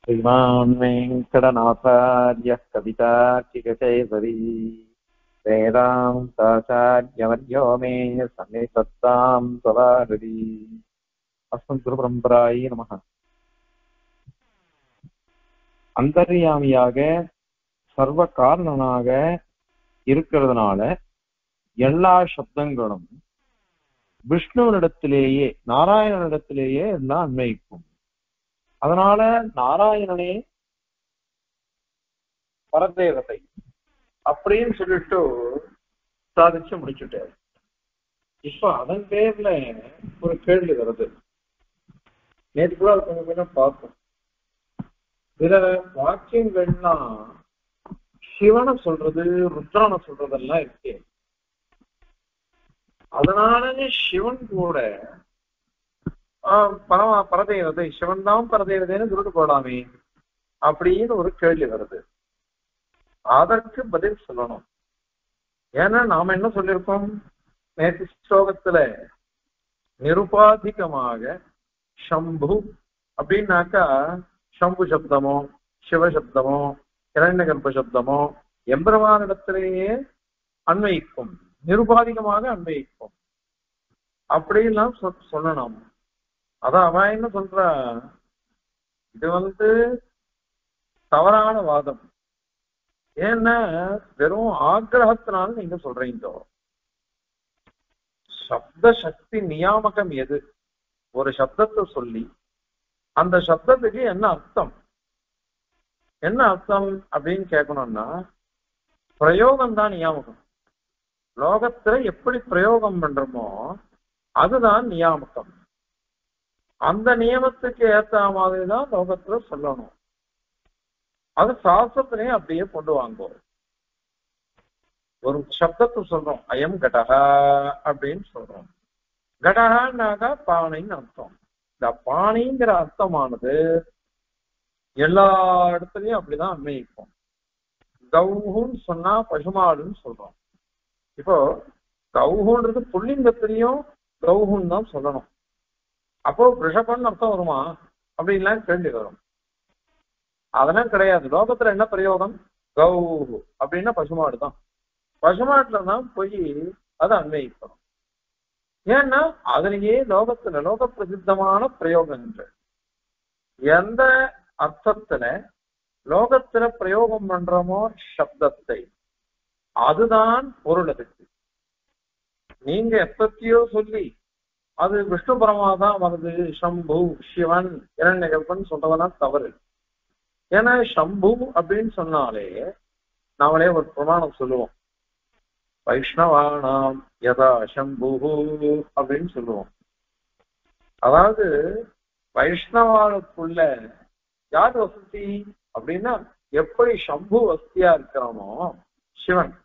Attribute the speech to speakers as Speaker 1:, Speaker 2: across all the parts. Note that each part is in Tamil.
Speaker 1: श्रीमान् वेङ्कटनाथार्यः कवितार्किककेसरी वेदान्ताचार्यवर्यो मे सन्निधत्तां सदाहृदि अस्मद्गुरुपरम्परायै நமः. அந்தர்யாமியாக சர்வ காரணனாக இருக்கிறதுனால எல்லா சப்தங்களும் விஷ்ணுவனிடத்திலேயே நாராயணனிடத்திலேயே எல்லாம் அன்வயிக்கும். அதனால நாராயணனே பரதேவதை அப்படின்னு சொல்லிட்டு சாதிச்சு முடிச்சுட்டாரு. இப்ப அதன் பேர்ல ஒரு கேள்வி வருது. நேற்று கூட கொஞ்சம் கொஞ்சம் பார்த்தோம். இதுல வாக்கியங்கள்லாம் சிவனை சொல்றது ருத்ரனை சொல்றதெல்லாம் இருக்கு. அதனால சிவன் கூட பரதேவதை சிவன் தான் பரதேவதைன்னு சொல்லிட்டு போடாமே அப்படின்னு ஒரு கேள்வி வருது. அதற்கு பதில் சொல்லணும். ஏன்னா நாம என்ன சொல்லியிருக்கோம் நேற்று ஸ்லோகத்துல, நிருபாதிகமாக சம்பு அப்படின்னாக்கா சம்பு சப்தமோ சிவசப்தமோ இரண்யகர்ப்ப சப்தமோ எம்பெருமானிடத்திலேயே அன்வயிக்கும், நிருபாதிகமாக அன்வயிக்கும் அப்படின்லாம் சொல்லணும். அதான் அவன் என்ன சொல்ற, இது தவறான வாதம். ஏன்னா வெறும் ஆக்கிரகத்தினால நீங்க சொல்றீங்க. சப்த சக்தி நியாமகம் எது? ஒரு சப்தத்தை சொல்லி அந்த சப்தத்துக்கு என்ன அர்த்தம் அப்படின்னு கேட்கணும்னா பிரயோகம் தான் நியாமகம். லோகத்துல எப்படி பிரயோகம் பண்றோமோ அதுதான் நியாமகம். அந்த நியமத்துக்கு ஏற்ற மாதிரிதான் லோகத்துல சொல்லணும். அது சாஸ்திரத்திலேயே அப்படியே கொண்டு வாங்குவோம். ஒரு சப்தத்தை சொல்றோம், அயம் கடகா அப்படின்னு சொல்றோம். கடகான்னாக்கா பானைன்னு அர்த்தம். இந்த பானைங்கிற அர்த்தமானது எல்லா இடத்துலயும் அப்படிதான் அன்வயிக்கும். கௌஹுன்னு சொன்னா பசுமாடுன்னு சொல்றோம். இப்போ கௌஹுன்றது புல்லிங்கத்திலையும் கௌஹுன்னு தான் சொல்லணும். அப்போ ரிஷபன்னு அர்த்தம் வருமா அப்படின்லாம் கேள்வி வரும். அதெல்லாம் கிடையாது. லோகத்துல என்ன பிரயோகம்? கௌ அப்படின்னா பசுமாடு தான். பசுமாட்டுல தான் போய் அதை அன்வயிக்கணும். ஏன்னா அதுலயே லோகத்துல லோக பிரசித்தமான பிரயோகங்கள் எந்த அர்த்தத்துல லோகத்துல பிரயோகம் பண்றோமோ சப்தத்தை அதுதான் பொருள். அதுக்கு நீங்க எப்பத்தியோ சொல்லி அது விஷ்ணு பரமாதான் வருது, சம்பு சிவன் இரண்யகர்ப்பன் சொல்றதெல்லாம் தவறு. ஏன்னா சம்பு அப்படின்னு சொன்னாலே நாமளே ஒரு பிரமாணம் சொல்லுவோம், வைஷ்ணவானாம் யதா சம்பு அப்படின்னு சொல்லுவோம். அதாவது வைஷ்ணவாளுக்குள்ள யார் வசதி அப்படின்னா, எப்படி சம்பு வசதியா இருக்கிறானோ சிவன்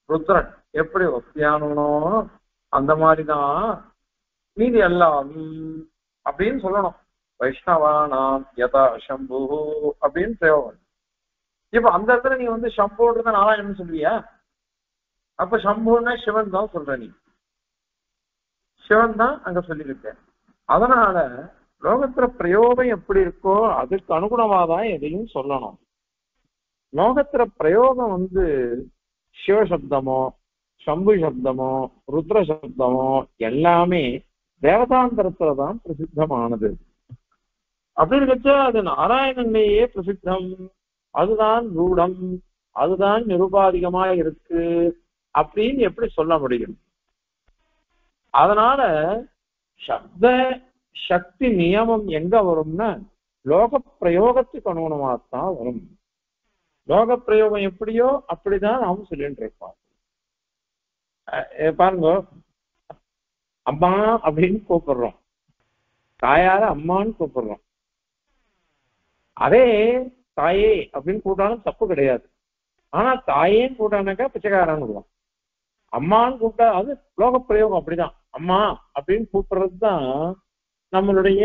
Speaker 1: ருத்ரன் எப்படி வசதியானோ அந்த மாதிரிதான் மீதி எல்லாம் அப்படின்னு சொல்லணும். வைஷ்ணவானாம் யதா சம்பு அப்படின்னு பிரயோகம். இப்ப அந்த இடத்துல நீ சம்புன்றத நாராயணன் சொல்லுவியா? அப்ப சம்புன்னா சிவன் தான் சொல்ற. நீ சிவன் தான் அங்க சொல்லியிருக்க. அதனால லோகத்துல பிரயோகம் எப்படி இருக்கோ அதுக்கு அனுகுணமாதான் எதையும் சொல்லணும். லோகத்துல பிரயோகம் சிவசப்தமோ சம்பு சப்தமோ ருத்ர சப்தமோ எல்லாமே தேவதாந்தரத்துலதான் பிரசித்தமானது. அப்படின்னு வச்சா அது நாராயணன்லேயே பிரசித்தம், அதுதான் ரூடம், அதுதான் நிருபாதிகமா இருக்கு அப்படின்னு எப்படி சொல்ல முடியும்? அதனால சப்த சக்தி நியமம் எங்க வரும்னா லோக பிரயோகத்துக்கு அனுகுணமாகத்தான் வரும். லோக பிரயோகம் எப்படியோ அப்படிதான் நாம சொல்லிட்டு இருப்போம். பாருங்க, அம்மா அப்படின்னு கூப்பிடுறோம், தாயார அம்மான்னு கூப்பிடுறோம். அதே தாயே அப்படின்னு கூப்பிட்டாலும் தப்பு கிடையாது. ஆனா தாயேன்னு கூப்பிட்டானாக்கா பிச்சைக்காரன்னு விடுவோம். அம்மான்னு கூப்பிட்டா அது லோக பிரயோகம். அப்படிதான் அம்மா அப்படின்னு கூப்பிடுறது தான் நம்மளுடைய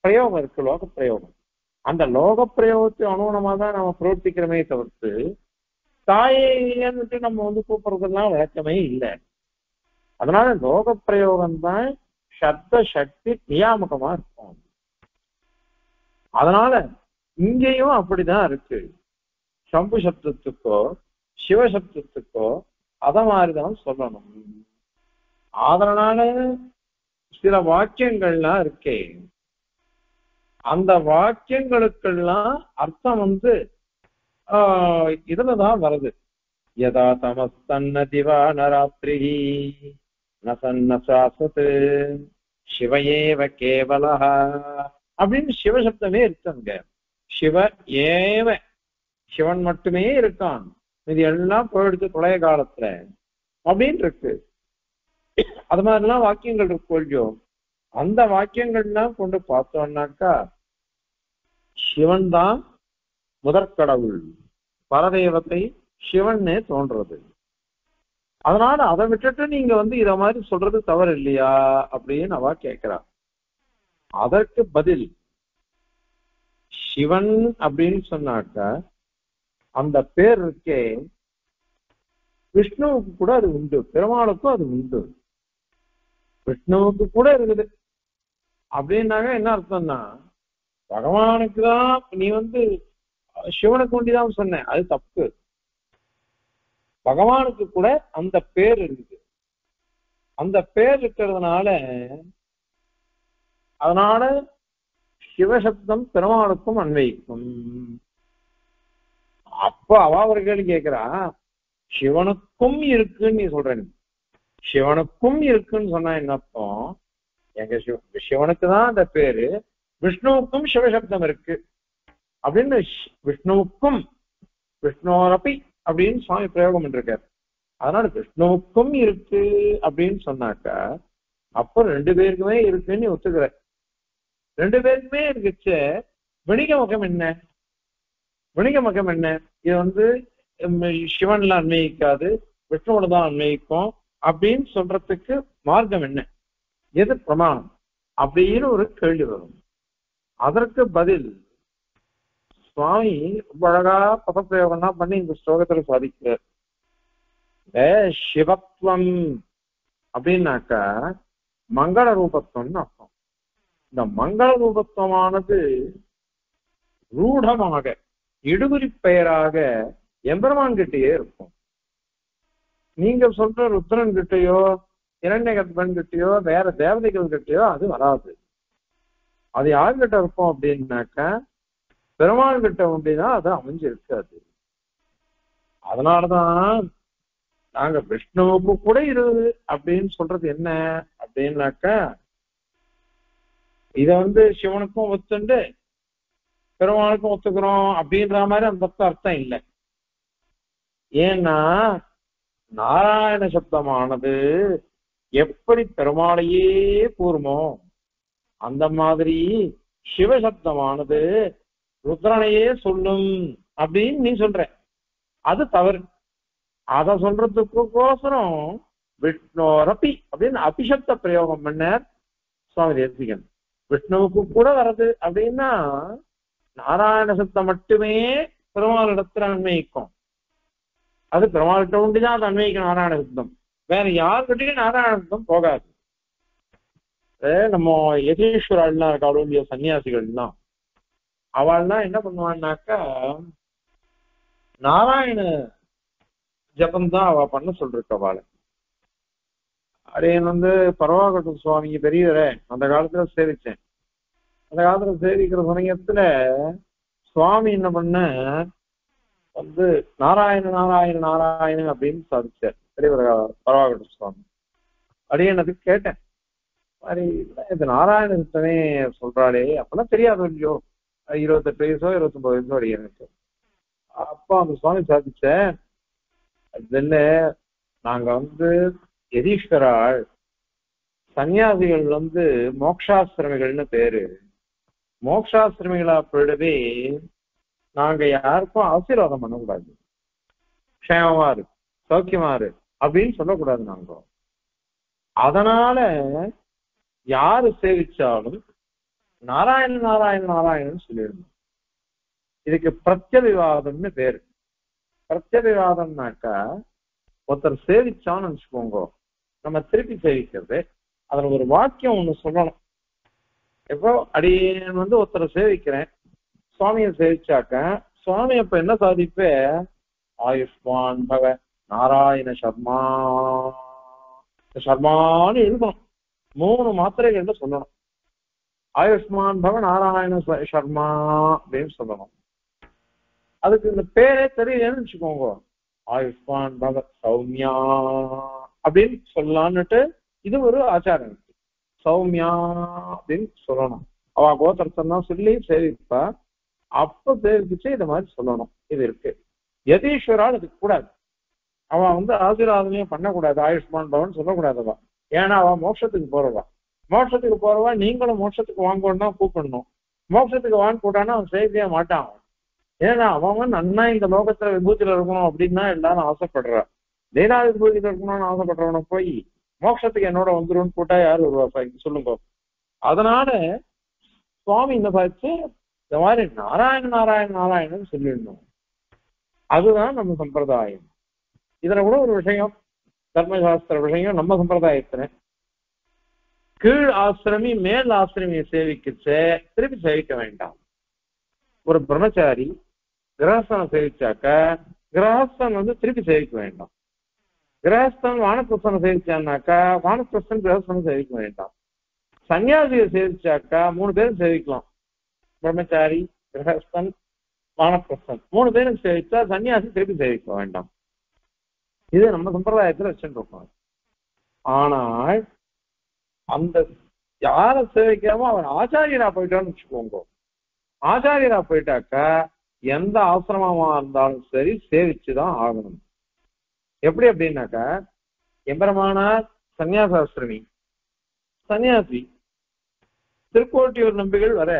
Speaker 1: பிரயோகம் இருக்கு, லோக பிரயோகம். அந்த லோக பிரயோகத்துக்கு அனுகுணமா தான் நம்ம பிரவர்த்திக்கிறோமே தவிர்த்து தாயேன்னு நம்ம கூப்பிடுறதெல்லாம் வழக்கமே இல்லை. அதனால லோக பிரயோகம் தான் சப்த சக்தி நியாமகமா இருக்கும். அதனால இங்கேயும் அப்படிதான் இருக்கு. சம்பு சப்தத்துக்கோ சிவசப்தத்துக்கோ அத மாதிரிதான் சொல்லணும். அதனால சில வாக்கியங்கள்லாம் இருக்கே, அந்த வாக்கியங்களுக்கெல்லாம் அர்த்தம் இதுலதான் வருது. யதா தமஸ்தன்ன திவான ராத்திரி நசன்ன சாஸ்வத் சிவயேவ கேவலஹ அப்படின்னு சிவசப்தமே இருக்குங்க. சிவ ஏவ, சிவன் மட்டுமே இருக்கான், இது எல்லாம் போயிடுச்சு பழைய காலத்துல அப்படின்னு இருக்கு. அது மாதிரிலாம் வாக்கியங்கள் இருக்கு இல்லையோ, அந்த வாக்கியங்கள்லாம் கொண்டு பார்த்தோம்னாக்கா சிவன் தான் முதற்கடவுள், பரதேவத்தை சிவன்னே தோன்றது. அதனால அதை விட்டுட்டு நீங்க இத மாதிரி சொல்றது தவறு இல்லையா அப்படின்னு அவ கேட்கிறா. அதற்கு பதில், சிவன் அப்படின்னு சொன்னாக்கா அந்த பேர் இருக்கே, விஷ்ணுவுக்கு கூட அது உண்டு, பெருமாளுக்கும் அது உண்டு. விஷ்ணுவுக்கு கூட இருக்குது அப்படின்னாக்க என்ன அர்த்தம்னா, பகவானுக்கு தான் நீ சிவனுக்கு ஒண்டிதான் சொன்ன, அது தப்பு. பகவானுக்கு கூட அந்த பேர் இருக்குது. அந்த பேர் இருக்கிறதுனால அதனால சிவசப்தம் பெருமாளுக்கும் அன்வயிக்கும். அப்ப அவ ஒரு கேள்வி கேட்கிறா, சிவனுக்கும் இருக்குன்னு நீ சொல்ற, சிவனுக்கும் இருக்குன்னு சொன்னா என்ன அர்த்தம்? எங்க சிவனுக்கு தான் அந்த பேரு, விஷ்ணுவுக்கும் சிவசப்தம் இருக்கு அப்படின்னு, விஷ்ணுவுக்கும் விஷ்ணோரப்பி அப்படின்னு சுவாமி பிரயோகம் பண்ணிருக்காரு. அதனால விஷ்ணுவுக்கும் இருக்கு அப்படின்னு சொன்னாக்கா அப்ப ரெண்டு பேருக்குமே இருக்குன்னு ஒத்துக்கிற. ரெண்டு பேருக்குமே இருக்குச்சு, வணிக முகம் என்ன? வணிக முகம் என்ன? இது சிவன்ல அன்வயிக்காது, விஷ்ணுவோட தான் அன்வயிக்கும் அப்படின்னு சொல்றதுக்கு மார்க்கம் என்ன? எது பிரமாணம் அப்படின்னு ஒரு கேள்வி வரும். அதற்கு பதில் சுவாமி ரொம்ப அழகா பதப்பிரயோகம்னா பண்ணி இந்த ஸ்லோகத்துல சாதிக்கிறார். சிவத்துவம் அப்படின்னாக்கா மங்கள ரூபத்துவம்னு அர்த்தம். இந்த மங்கள ரூபத்துவமானது ரூடமாக இடுகுறி பெயராக எம்பெருமான் கிட்டேயே இருக்கும். நீங்க சொல்ற ருத்ரன் கிட்டையோ இரண்யகத்பன் கிட்டயோ வேற தேவதைகள் கிட்டயோ அது வராது. அது யாருக்கிட்ட இருக்கும் அப்படின்னாக்கா பெருமாள் கிட்ட ஒண்டிதான் அது அமைஞ்சிருக்காது. அதனாலதான் நாங்க விஷ்ணுவுக்கு கூட இருக்குது அப்படின்னு சொல்றது என்ன அப்படின்னாக்கா, இத சிவனுக்கும் ஒத்துண்டு பெருமாளுக்கும் ஒத்துக்கிறோம் அப்படின்ற மாதிரி அந்த அர்த்தம் இல்லை. ஏன்னா நாராயண சப்தமானது எப்படி பெருமாளையே கூறுமோ அந்த மாதிரி சிவசப்தமானது ருத்ரனையே சொல்லும் அப்படின்னு நீ சொல்ற, அது தவறு. அத சொல்றதுக்கோசரம் விஷ்ணோரப்பி அப்படின்னு அபிஷப்த பிரயோகம் பண்ணார் சுவாமி தேசிகன். விஷ்ணுவுக்கு கூட வர்றது அப்படின்னா நாராயண சப்தம் மட்டுமே பெருமாள் இடத்துல அன்வயிக்கும். அது பெருமாள்கிட்ட ஒண்டிதான் அது அன்வயிக்கும் நாராயண சப்தம், வேற யாருக்கிட்டையும் நாராயண சப்தம் போகாது. நம்ம யதீஸ்வராள்லாம் இருக்காளோ இல்லையோ சன்னியாசிகள்லாம், அவள்லாம் என்ன பண்ணுவான்னாக்கா நாராயண ஜபந்தான் அவ பண்ண சொல்லிருக்க அவளை. அடையன் பரவாகட்டும் சுவாமி பெரியவரே அந்த காலத்துல சேவிச்சேன். அந்த காலத்துல சேவிக்கிற சமயத்துல சுவாமி என்ன பண்ண நாராயண நாராயண நாராயணன் அப்படின்னு சாதிச்சார் பெரியவர் பரவாகட்டும் சுவாமி. அடையனதுக்கு கேட்டேன், மாதிரி இது நாராயண சித்தனே சொல்றாளே அப்பெல்லாம் தெரியாது இல்லையோ, 28 வயசோ 29 வயசோ அடையனுக்கு. அப்பா அந்த சுவாமி சாதிச்ச, அதுல நாங்க யதீஸ்வராள் சன்னியாசிகள் மோக்ஷாசிரமிகள்னு பேரு. மோக்ஷாசிரமிகளா போயிடவே நாங்க யாருக்கும் ஆசீர்வாதம் பண்ணக்கூடாது, க்ஷேமமா இருக்கு சௌக்கியமா இருக்கு அப்படின்னு சொல்லக்கூடாது. நாங்க அதனால யாரு சேவிச்சாலும் நாராயண நாராயண நாராயணன் சொல்லிடணும். இதுக்கு பிரத்யபிவாதம்னு பேரு. பிரத்யபிவாதம்னாக்கா ஒருத்தர் சேவிச்சான்னு நினைச்சுக்கோங்க, நம்ம திருப்பி சேவிக்கிறது, அதுல ஒரு வாக்கியம் ஒண்ணு சொல்லணும். எப்போ அடியேன் ஒருத்தரை சேவிக்கிறேன், சுவாமியை சேவிச்சாக்க சுவாமி அப்ப என்ன சாதிப்ப? ஆயுஷ்மான் பவ நாராயண சர்மா. சர்மான்னு இருக்கணும், 3 மாத்திரைகள்ல சொல்லணும். ஆயுஷ்மான் பவ நாராயண சர்மா அப்படின்னு சொல்லணும். அதுக்கு இந்த பேரே தெரியலன்னு வச்சுக்கோங்க, ஆயுஷ்மான் பவ சௌமியா அப்படின்னு சொல்லலான்னுட்டு இது ஒரு ஆச்சாரம். சௌமியா அப்படின்னு சொல்லணும். அவ கோத்திரத்தான் சொல்லி சேவிப்பா, அப்ப சேவிச்சு இத மாதிரி சொல்லணும். இது இருக்கு. யதீஸ்வரால் இதுக்கு கூடாது. அவன் ஆசீர்வாதனையும் பண்ணக்கூடாது, ஆயுஷ்மான் பவன் சொல்லக்கூடாதவா. ஏன்னா அவ மோட்சத்துக்கு போறவா. மோட்சத்துக்கு போறவா நீங்களும் மோட்சத்துக்கு வாங்கன்னு தான் கூப்பிடணும். மோட்சத்துக்கு வாங்க கூட்டானா அவன் சேவிக்கவே மாட்டான். ஏன்னா அவன் நன்னா இந்த லோகத்துல விபூதியில இருக்கணும் அப்படின்னா எல்லாரும் ஆசைப்படுறா. லீலா விபூதியில இருக்கணும்னு ஆசைப்படுறவனை போய் மோட்சத்துக்கு என்னோட வந்துருன்னு கூட்டா யாரு வருவா சொல்லுங்க. அதனால சுவாமி இந்த பார்த்து இந்த மாதிரி நாராயண நாராயண நாராயணன் சொல்லிடணும். அதுதான் நம்ம சம்பிரதாயம். இதுல கூட ஒரு விஷயம், தர்மசாஸ்திர விஷயம். நம்ம சம்பிரதாயத்துல கீழ் ஆசிரமி மேல் ஆசிரமியை சேவிக்கிச்சே திருப்பி சேவிக்க வேண்டாம். ஒரு பிரம்மச்சாரி கிரகஸ்தனை சேவிச்சாக்க கிரகஸ்தன் திருப்பி சேவிக்க வேண்டாம். கிரகஸ்தன் வானப்பிரஸ்தனை சேவிச்சான்னாக்கா வானப்பிரஸ்தன் கிரகஸ்தனை சேவிக்க வேண்டாம். சன்னியாசியை சேவிச்சாக்கா 3 பேரும் சேவிக்கலாம். பிரம்மச்சாரி, கிரகஸ்தன், வானப்பிரஸ்தன் 3 பேரும் சேவிச்சா சன்னியாசி திருப்பி சேவிக்க வேண்டாம். இது நம்ம சம்பிரதாயத்துல வச்சுருக்கோம். ஆனால் அந்த யார சேவிக்காமோ அவன் ஆச்சாரியரா போயிட்டான்னு வச்சுக்கோங்க. ஆச்சாரியரா போயிட்டாக்கா எந்த ஆசிரமமா இருந்தாலும் சரி சேவிச்சுதான் ஆகணும். எப்படி அப்படின்னாக்கா, எம்பெருமானார் சன்னியாசாஸ்திரமி, சன்னியாசி திருக்கோட்டியூர் நம்பிகள் வர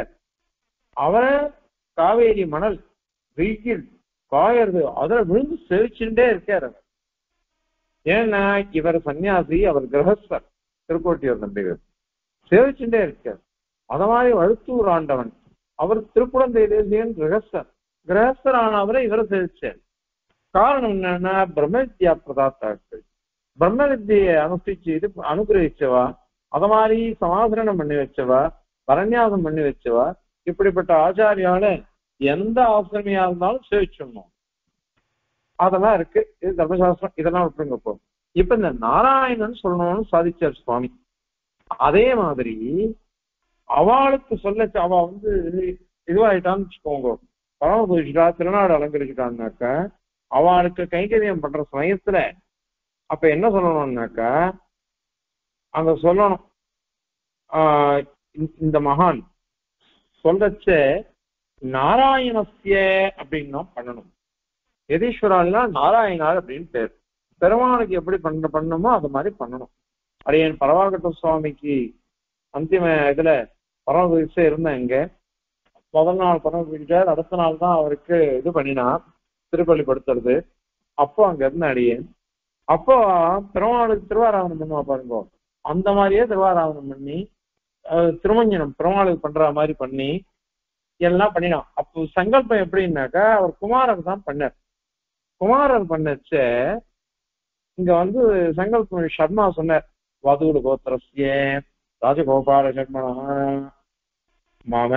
Speaker 1: அவரை காவேரி மணல் வெயில் காயறது அதுல விழுந்து சேவிச்சுட்டே இருக்காரு. ஏன்னா இவர் சன்னியாசி, அவர் கிரகஸ்தர். திருக்கோட்டியூர் நம்பிகள் சேவிச்சுட்டே இருக்கார். அத மாதிரி வழுத்தூர் ஆண்டவன் அவர் திருக்குழந்தை தேசியன் கிரகஸ்தர். கிரகஸ்தர் ஆனவரை இவரை சேவிச்சார். காரணம் என்னன்னா பிரம்ம வித்யா பிரதாத்தாக்கள், பிரம்ம வித்தியை அனுஷ்டிச்சு இது அனுகிரகிச்சவா, அத மாதிரி சமாதானம் பண்ணி வச்சவா, பரநியாசம் பண்ணி வச்சவா. இப்படிப்பட்ட ஆச்சாரியால எந்த ஆசிரமியா இருந்தாலும் சேவிச்சிடணும். அதெல்லாம் இருக்கு. இது தர்மசாஸ்திரம். இதெல்லாம் விட்டுருங்க. இப்போ இப்ப இந்த நாராயணன் சொல்லணும்னு சாதிச்சார் சுவாமி. அதே மாதிரி அவளுக்கு சொல்ல அவ இதுவாயிட்டான்னு வச்சுக்கோங்க, பரம பூஜிட்டா திருநாடு அலங்கரிச்சுட்டான்னாக்கா அவளுக்கு கைங்கரியம் பண்ற சமயத்துல அப்ப என்ன சொல்லணும்னாக்கா அங்க சொல்லணும், இந்த மகான் சொல்றச்ச நாராயணஸ்ய அப்படின்னு பண்ணணும். யதீஸ்வரானா நாராயணார் அப்படின்னு பேர். பெருமானுக்கு எப்படி பண்ணணுமோ அது மாதிரி பண்ணணும். அரியன் பரவாகட்ட சுவாமிக்கு அந்திம இதுல பரமபுரிசை இருந்தேன். இங்க முதல் நாள் பரமபுரிச்சார், அடுத்த நாள் தான் அவருக்கு இது பண்ணினார் திருப்பள்ளிப்படுத்துறது. அப்போ அங்க இருந்த அடியேன். அப்போ பெருமாளுக்கு திருவாராதனம் பண்ணுவா பாருங்க, அந்த மாதிரியே திருவாராதனம் பண்ணி திருமஞ்சனம் பெருமாளுக்கு பண்ற மாதிரி பண்ணி எல்லாம் பண்ணினான். அப்போ சங்கல்பம் எப்படின்னாக்கா அவர் குமாரர் தான் பண்ணார். குமாரர் பண்ணச்ச இங்க சங்கல்பம் சர்மா சொன்னார், வதூடு கோத்திரஸ்ய ராஜகோபால சர்மனா மம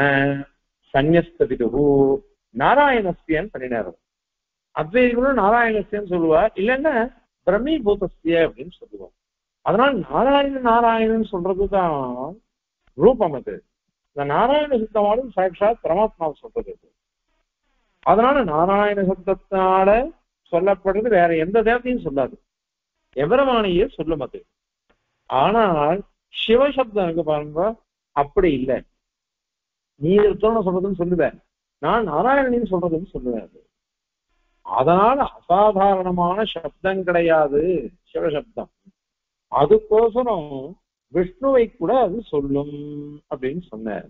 Speaker 1: சன்யஸ்திது நாராயணஸ்தியன்னு பண்ணினார். அத்வைதிகளும் நாராயணஸ்தியன்னு சொல்லுவார், இல்லைன்னா பிரம்மீபூதஸ்திய அப்படின்னு சொல்லுவார். அதனால நாராயணன் சொல்றதுதான் ரூபம். அது இந்த நாராயண சித்தமாலும் சாட்சாத் பரமாத்மாவை சொல்றது. அதனால நாராயண சப்தத்தினால சொல்லப்படுறது வேற எந்த தேவத்தையும் சொல்லாது, எவரமானையே சொல்லும் அது. ஆனால் சிவசப்தம் இருக்கு பாருங்க, அப்படி இல்லை. நீ இருக்கணும் சொல்றதுன்னு சொல்லுவேன், நான் நாராயணனின்னு சொல்றதுன்னு சொல்லுவேன். அது அதனால அசாதாரணமான சப்தம் கிடையாது சிவசப்தம். அதுக்கோசரம் விஷ்ணுவை கூட அது சொல்லும் அப்படின்னு சொன்னார்.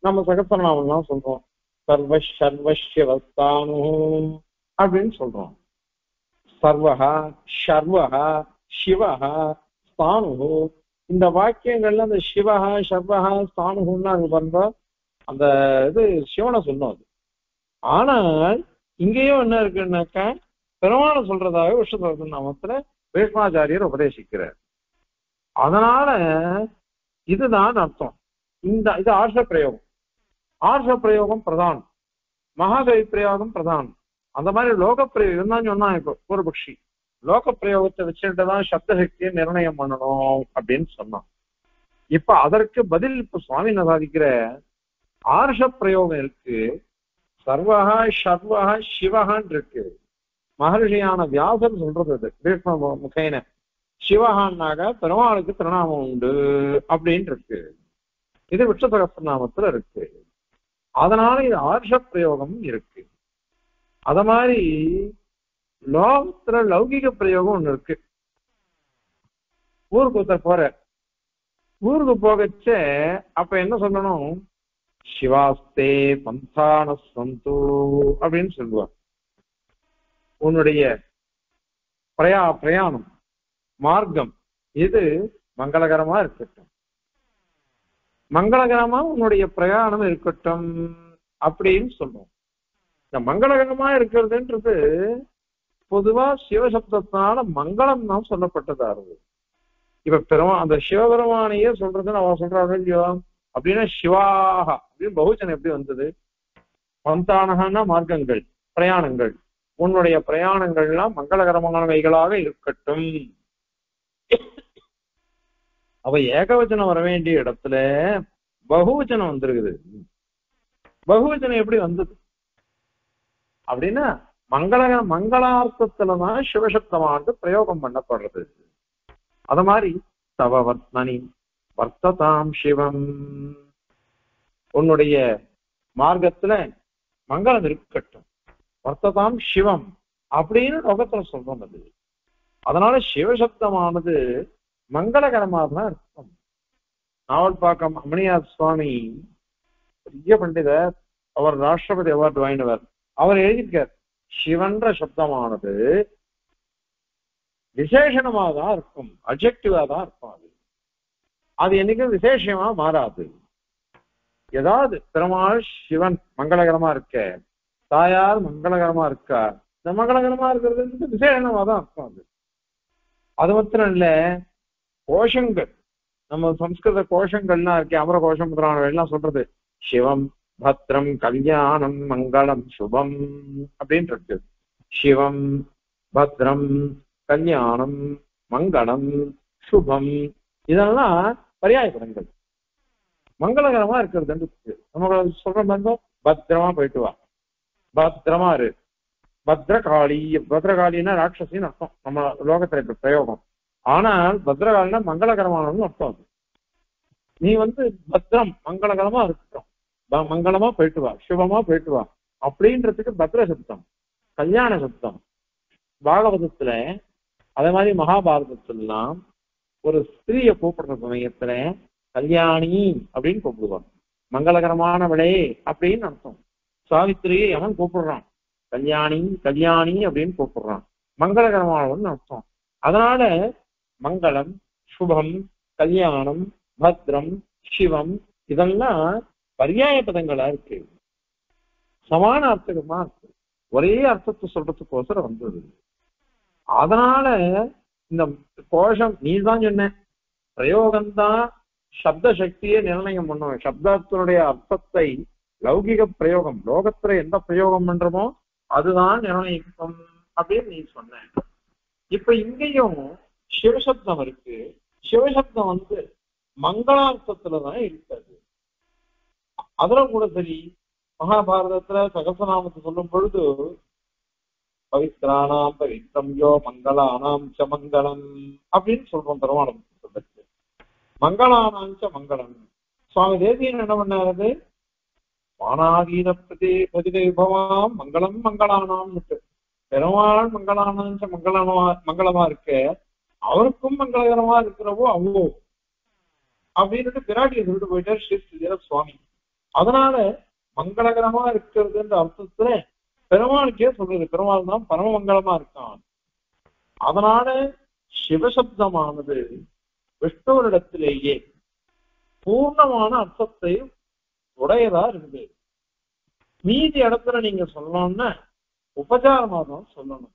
Speaker 1: நம்ம சகஸ்ரநாமம் சொல்றோம், சர்வ சர்வஸ்யவஸ்தானு அப்படின்னு சொல்றோம். சர்வஹா ஷர்வஹா சிவஹா ஸ்தானு. இந்த வாக்கியங்கள்ல அந்த சிவஹா சர்வஹா ஸ்தானுன்னா அது பண்றோம், அந்த இது சிவனை சொல்லும் அது. ஆனால் இங்கேயும் என்ன இருக்குன்னாக்கா பெருமான சொல்றதாக விஷ்ணு சகஸ்ரநாமத்துல பீஷ்மாச்சாரியர் உபதேசிக்கிறார். அதனால இதுதான் அர்த்தம். இது ஆர்ஷ பிரயோகம். ஆர்ஷ பிரயோகம் பிரதானம். மகாகவி பிரயோகம் பிரதானம். அந்த மாதிரி லோக பிரயோகம் தான் சொன்னா இப்போ பூர்வபக்ஷி லோக பிரயோகத்தை வச்சுட்டுதான் சப்த சக்தியை நிர்ணயம் பண்ணணும் அப்படின்னு சொன்னான். இப்ப அதற்கு பதில் இப்ப சுவாமி என்ன சாதிக்கிற ஆர்ஷ பிரயோகம் இருக்கு. சர்வகா சர்வகா சிவகான் இருக்கு. மகர்ஷியான வியாசர் சொல்றது அது பீஷ்ம முகேன சிவகான்னாக பெருமாளுக்கு திருநாமம் உண்டு அப்படின்னு இருக்கு. இது விஷ்ணு சகஸ்ரநாமத்துல இருக்கு. அதனால இது ஆர்ஷ பிரயோகம் இருக்கு. அத மாதிரி லோகத்துல லௌகிக பிரயோகம் ஒண்ணு இருக்கு. ஊருக்கு ஒருத்தர் போற ஊருக்கு போகச்ச அப்ப என்ன சொல்லணும்? சிவாஸ்தே பந்தான சந்து அப்படின்னு சொல்லுவார். உன்னுடைய பிரயாணம் மார்க்கம் இது மங்களகரமா இருக்கட்டும், மங்களகரமா உன்னுடைய பிரயாணம் இருக்கட்டும் அப்படின்னு சொல்றோம். இந்த மங்களகரமா இருக்கிறதுன்றது பொதுவா சிவசப்தத்தினால மங்களம் தான் சொல்லப்பட்டதா இருக்கு. இப்ப அந்த சிவபெருமானையே சொல்றதுன்னு அவன் சொல்றாரு இல்லையோ, அப்படின்னா சிவாக அப்படின்னு பகுஜன் எப்படி வந்தது? பந்தானகன்னா மார்க்கங்கள் பிரயாணங்கள், உன்னுடைய பிரயாணங்கள்லாம் மங்களகரமானவைகளாக இருக்கட்டும். அவ ஏகவச்சனம் வர வேண்டிய இடத்துல பகுவச்சனம் வந்திருக்குது. பகுவச்சனம் எப்படி வந்தது அப்படின்னா மங்களார்த்தத்துலதான் சிவசப்தமானது பிரயோகம் பண்ணப்படுறது. அத மாதிரி தவ வர்த்தனி வர்த்ததாம் சிவம், உன்னுடைய மார்க்கத்துல மங்களம் இருக்கட்டும், வர்த்ததாம் சிவம் அப்படின்னு லோகத்துல சொல்றோம். அது அதனால சிவசப்தமானது மங்களகரமாக தான் இருக்கும். நாவல்பாக்கம் அமணியார் சுவாமி பெரிய பண்டிதர், அவர் ராஷ்டிரபதி அவார்டு வாங்கினவர். அவர் எழுதியிருக்கார் சிவன்ற சப்தமானது விசேஷணமா தான் இருக்கும், அப்ஜெக்டிவா தான் இருக்கும். அது என்னைக்கும் விசேஷமா மாறாது. ஏதாவது பெருமாள் சிவன் மங்களகரமா இருக்க, தாயார் மங்களகரமா இருக்கா, இந்த மங்களகரமா இருக்கிறது விசேஷமா தான் இருக்கும். அது மாத்திரம் இல்ல, கோஷங்கள் நம்ம சம்ஸ்கிருத கோஷங்கள்லாம் இருக்கே, அமர கோஷம் எல்லாம் சொல்றது சிவம் பத்ரம் கல்யாணம் மங்களம் சுபம் அப்படின்னு இருக்கு. சிவம் பத்ரம் கல்யாணம் மங்களம் சுபம் இதெல்லாம் பரியாய பதங்கள். மங்களகரமா இருக்கிறது நம்ம சொல்ற மாதிரி பத்திரமா போயிட்டு வா, பத்திரமா இரு, பத்ரகாளி. பத்ரகாளின்னா ராட்சசின்னு அர்த்தம் நம்ம லோகத்துல இப்ப பிரயோகம். ஆனால் பத்ரகாலினா மங்களகரமானதுன்னு அர்த்தம். அது நீ பத்ரம் மங்களகரமா இருக்கட்டும், மங்களமா போயிட்டு வா, சுபமா போயிட்டு வா அப்படின்றதுக்கு பத்ர சப்தம். கல்யாண சப்தம் பாகவதத்துல அதே மாதிரி மகாபாரதத்துலாம் ஒரு ஸ்திரீயை கூப்பிடுற சமயத்துல கல்யாணி அப்படின்னு கூப்பிடுவாங்க. மங்களகரமானவளே அப்படின்னு அர்த்தம். சாவித்திரியை அவன் கூப்பிடுறான் கல்யாணி கல்யாணி அப்படின்னு கூப்பிடுறான், மங்களகரமானவன் அர்த்தம். அதனால மங்களம் சுபம் கல்யாணம் பத்ரம் சிவம் இதெல்லாம் பரியாய பதங்களா இருக்கு, சமான அர்த்தமா இருக்கு, ஒரே அர்த்தத்தை சொல்றதுக்கோசரம் வந்தது. அதனால இந்த கோஷம் நீ தான் சொன்ன பிரயோகம்தான் சப்த சக்தியை நிர்ணயம் பண்ணும். சப்தத்தினுடைய அர்த்தத்தை லௌகிக பிரயோகம் லோகத்துல எந்த பிரயோகம் பண்றோமோ அதுதான் நிர்ணயிக்கும் அப்படின்னு நீ சொன்ன. இப்ப இங்கேயும் சிவசப்தம் இருக்கு. சிவசப்தம் மங்களார்த்தத்துலதான் இருக்காது. அதுல கூட சரி, மகாபாரதத்துல சகசநாமத்தை சொல்லும் பொழுது பவித்ரானாம் பவித்ரம் யோ மங்களானாம் ச மங்களம் அப்படின்னு சொல்றோம். பெருமானம் சொல்றது மங்களானாம் ச மங்களம். சுவாமி தேசியன் என்ன பண்ணாரு? வானாதீன பிரதிபவாம் மங்களம் மங்களானாம். பெருமாள் மங்களானாம் ச மங்களமா இருக்க, அவருக்கும் மங்களகரமா இருக்கிறவோ அவ்வளோ அப்படின்னு பிராட்டியை சொல்லிட்டு போயிட்டார் ஸ்ரீ சுவாமி. அதனால மங்களகரமா இருக்கிறதுன்ற அர்த்தத்துல பெருமாளுக்கே சொல்றது, பெருமாள் தான் பரம மங்களமா இருக்கான். அதனால சிவசப்தமானது விஷ்ணுவரிடத்திலேயே பூர்ணமான அர்த்தத்தை உடையதா இருக்குது. மீதி இடத்துல நீங்க சொல்லணும்னா உபச்சாரமா தான் சொல்லணும்.